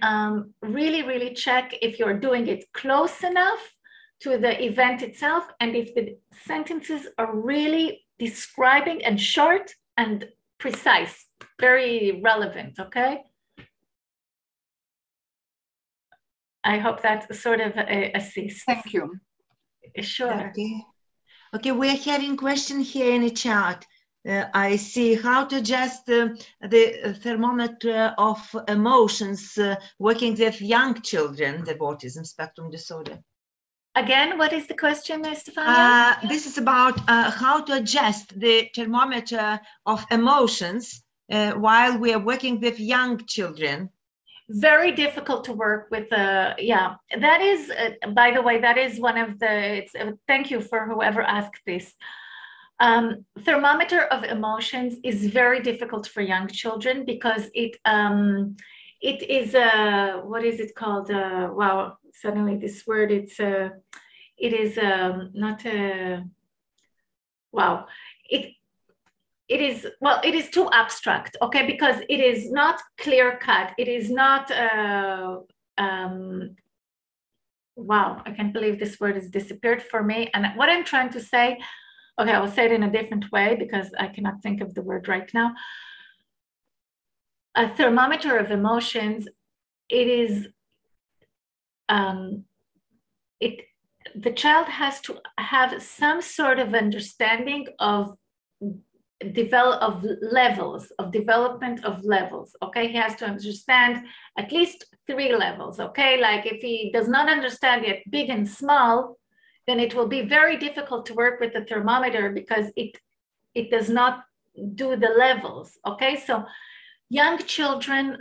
really, really check if you're doing it close enough to the event itself, and if the sentences are really describing and short and precise, very relevant, okay? I hope that sort of assists. Thank you. Sure. Okay, we're hearing question here in the chat. I see how to adjust the thermometer of emotions working with young children with autism spectrum disorder. Again, what is the question, Stefania? This is about how to adjust the thermometer of emotions while we are working with young children. Very difficult to work with. Yeah, that is, by the way, that is one of the, thank you for whoever asked this. Thermometer of emotions is very difficult for young children because it is, what is it called? Wow, suddenly this word, it is not a, wow. It is, well, it is too abstract, okay? Because it is not clear cut. It is not, wow, I can't believe this word has disappeared for me. And what I'm trying to say, okay, I will say it in a different way because I cannot think of the word right now. A thermometer of emotions, it is, the child has to have some sort of understanding of levels, of development of levels, okay? He has to understand at least 3 levels, okay? Like if he does not understand yet big and small, then it will be very difficult to work with the thermometer because it does not do the levels, okay? So young children,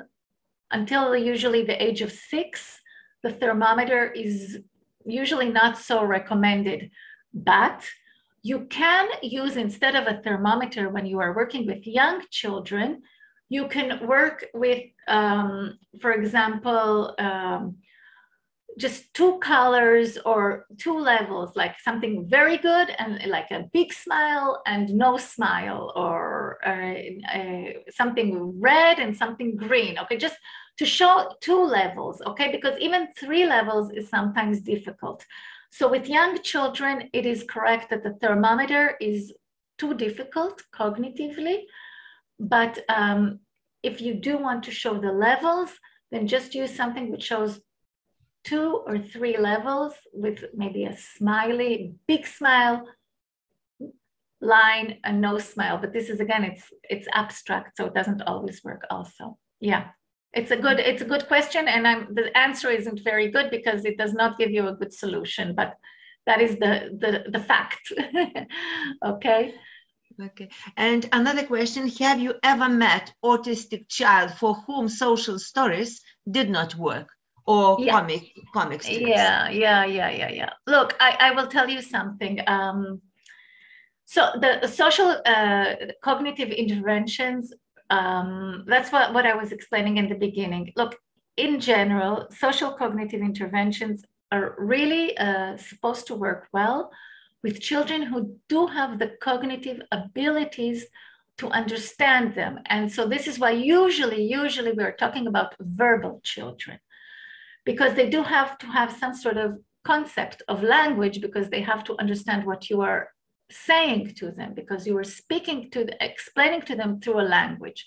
until usually the age of 6, the thermometer is usually not so recommended, but you can use, instead of a thermometer when you are working with young children, you can work with, for example, just 2 colors or 2 levels, like something very good and like a big smile and no smile, or something red and something green, okay? Just to show 2 levels, okay? Because even 3 levels is sometimes difficult. So with young children, it is correct that the thermometer is too difficult cognitively, but if you do want to show the levels, then just use something which shows 2 or 3 levels with maybe a smiley, big smile, line, and no smile. But this is, again, it's abstract, so it doesn't always work also. Yeah. It's a good question, and the answer isn't very good because it does not give you a good solution, but that is the fact. Okay. Okay. And another question: have you ever met autistic child for whom social stories did not work, or comic strips? Yeah. Look, I will tell you something. So the social cognitive interventions. That's what I was explaining in the beginning. Look, in general, social cognitive interventions are really supposed to work well with children who do have the cognitive abilities to understand them. And so this is why usually we're talking about verbal children, because they do have to have some sort of concept of language, because they have to understand what you are saying to them, because you are speaking to explaining to them through a language.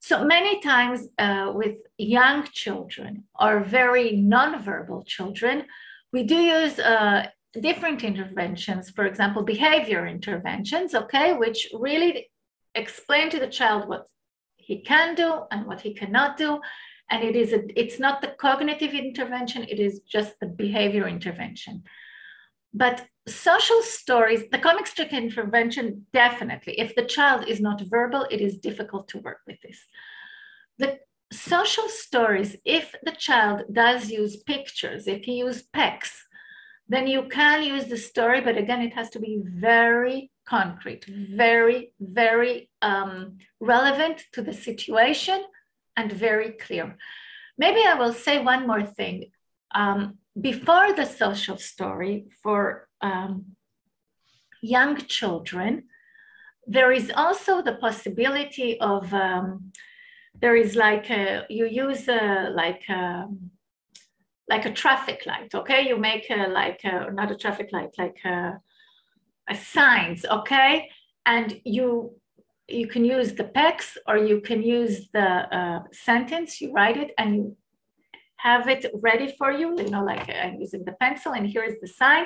So many times with young children or very non-verbal children, we do use different interventions, for example, behavior interventions, okay, which really explain to the child what he can do and what he cannot do. And it's not the cognitive intervention, it is just the behavior intervention. But social stories, the comic strip intervention, definitely, if the child is not verbal, it is difficult to work with this. The social stories, if the child does use pictures, if he uses pecs, then you can use the story, but again, it has to be very concrete, very, very relevant to the situation and very clear. Maybe I will say one more thing. Before the social story for young children, there is also the possibility of, there is like you use like a traffic light, okay? You make not a traffic light, like a signs, okay? And you can use the pecs, or you can use the sentence, you write it and you have it ready for you, like I'm using the pencil and here is the sign,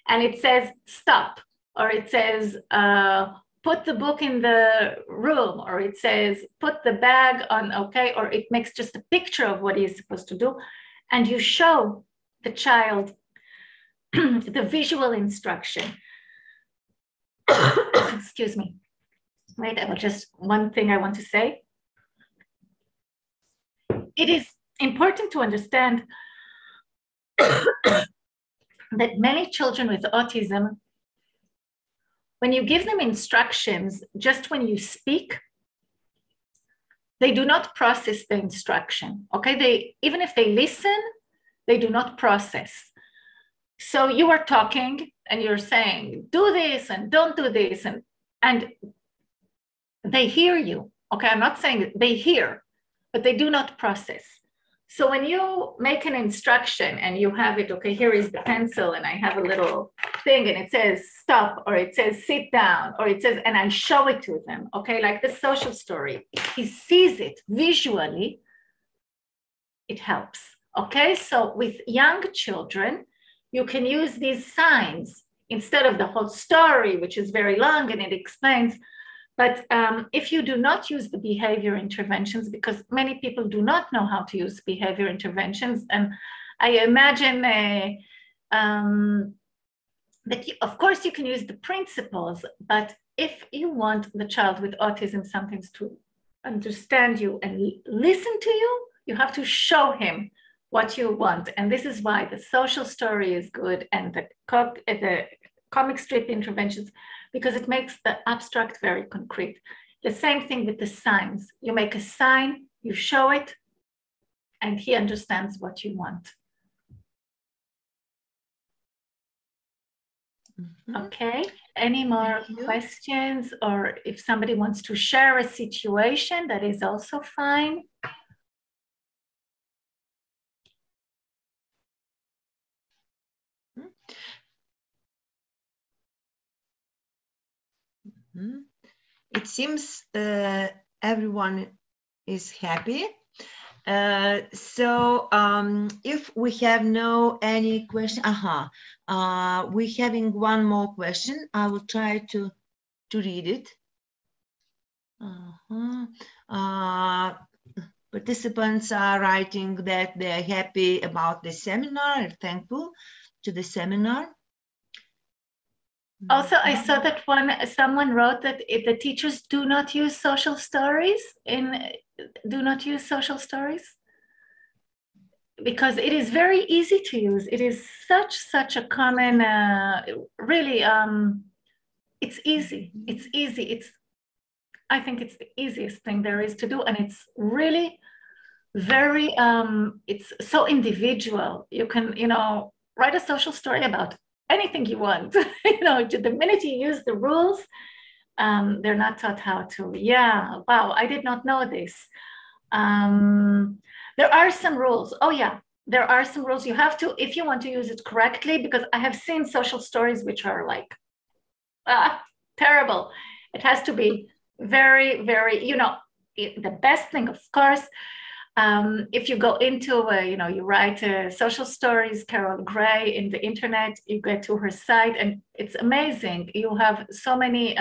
and it says stop, or it says put the book in the room, or it says put the bag on, okay, or it makes just a picture of what he is supposed to do, and you show the child the visual instruction. Excuse me. Wait, one thing I want to say. It is important to understand that many children with autism, when you give them instructions, just when you speak, they do not process the instruction, okay? Even if they listen, they do not process. So you are talking and you're saying, do this and don't do this, and they hear you, okay? I'm not saying they hear, but they do not process. So when you make an instruction and you have it, okay, here is the pencil and I have a little thing and it says stop, or it says sit down, or it says, and I show it to them, okay, like the social story, he sees it visually, it helps, okay? So with young children, you can use these signs instead of the whole story, which is very long and it explains. But if you do not use the behavior interventions, because many people do not know how to use behavior interventions, and I imagine that of course you can use the principles, but if you want the child with autism sometimes to understand you and listen to you, you have to show him what you want. And this is why the social story is good and the comic strip interventions, because it makes the abstract very concrete. The same thing with the signs. You make a sign, you show it, and he understands what you want. Okay, any more questions? Or if somebody wants to share a situation, that is also fine. It seems everyone is happy. So if we have any question, we're having one more question. I will try to read it. Participants are writing that they're happy about the seminar, thankful to the seminar. Also, I saw that someone wrote that if the teachers do not use social stories because it is very easy to use. It is such a common, really, it's easy. It's easy. I think it's the easiest thing there is to do, and it's really very, it's so individual. You can, write a social story about anything you want. The minute you use the rules, they're not taught how to. Yeah, wow, I did not know this. There are some rules. Oh yeah, there are some rules. You have to, if you want to use it correctly, because I have seen social stories which are like, terrible. It has to be very, very, the best thing, of course, if you go into, you write social stories, Carol Gray in the internet, you get to her site and it's amazing. You have so many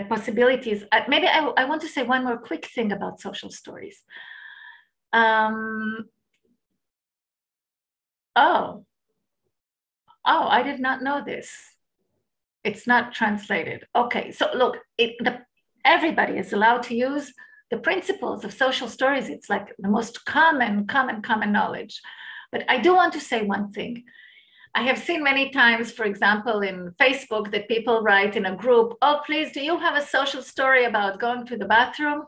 possibilities. Maybe I want to say one more quick thing about social stories. Oh, I did not know this. It's not translated. Okay, so look, everybody is allowed to use the principles of social stories. It's like the most common knowledge. But I do want to say one thing. I have seen many times, for example, in Facebook, that people write in a group, oh, please, do you have a social story about going to the bathroom?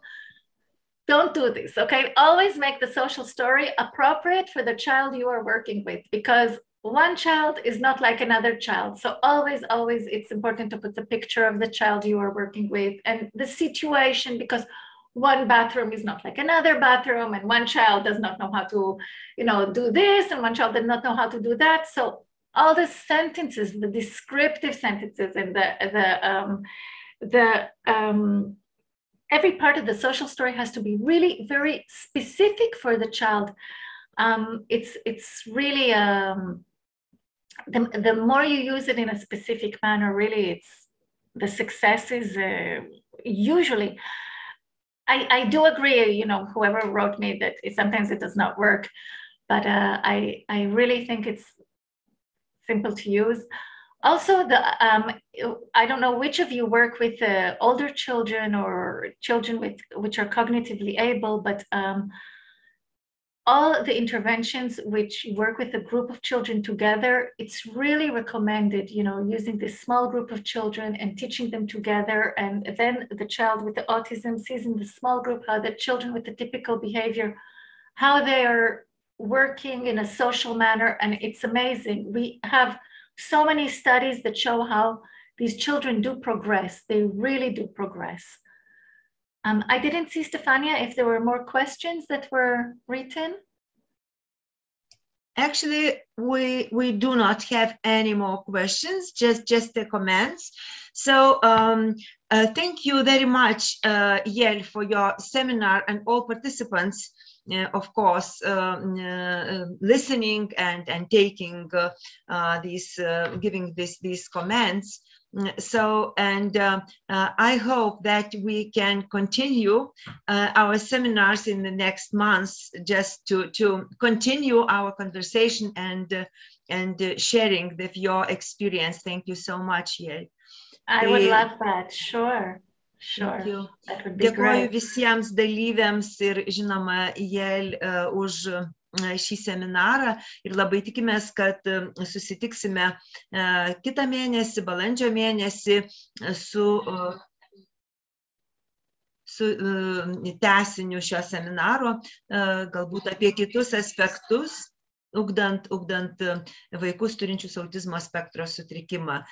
Don't do this, okay? Always make the social story appropriate for the child you are working with, because one child is not like another child. So always, it's important to put the picture of the child you are working with and the situation, because one bathroom is not like another bathroom, and one child does not know how to, do this, and one child does not know how to do that. So all the sentences, the descriptive sentences, and every part of the social story has to be really very specific for the child. It's really the more you use it in a specific manner, really, the success is usually. I do agree, whoever wrote me, that sometimes it does not work, but I really think it's simple to use. Also, I don't know which of you work with older children or children which are cognitively able, but all the interventions which work with a group of children together, it's really recommended, using this small group of children and teaching them together. And then the child with the autism sees in the small group how the children with the typical behavior, how they are working in a social manner. And it's amazing. We have so many studies that show how these children do progress. They really do progress. I didn't see, Stefania, if there were more questions that were written. Actually, we do not have any more questions, just the comments. So thank you very much, Yael, for your seminar, and all participants, of course, listening and taking giving these comments. So, and I hope that we can continue our seminars in the next months, just to continue our conversation and sharing with your experience. Thank you so much, Yael. I would love that. Sure. That would be Dėkoju great. visiems dalyviams ir žinoma Yael už šį seminarą ir labai tikimės, kad susitiksime kitą mėnesį, balandžio mėnesį su tęsiniu šio seminaro, galbūt apie kitus aspektus, ugdant vaikus turinčius autizmo spektro sutrikimą.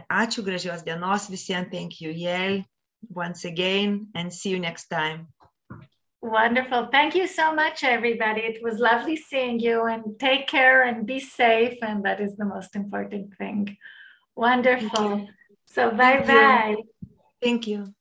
Ačiū, gražios dienos visiems. Thank you, Yael, once again, and see you next time. Wonderful. Thank you so much, everybody. It was lovely seeing you, and take care and be safe. And that is the most important thing. Wonderful. So bye-bye. Thank you.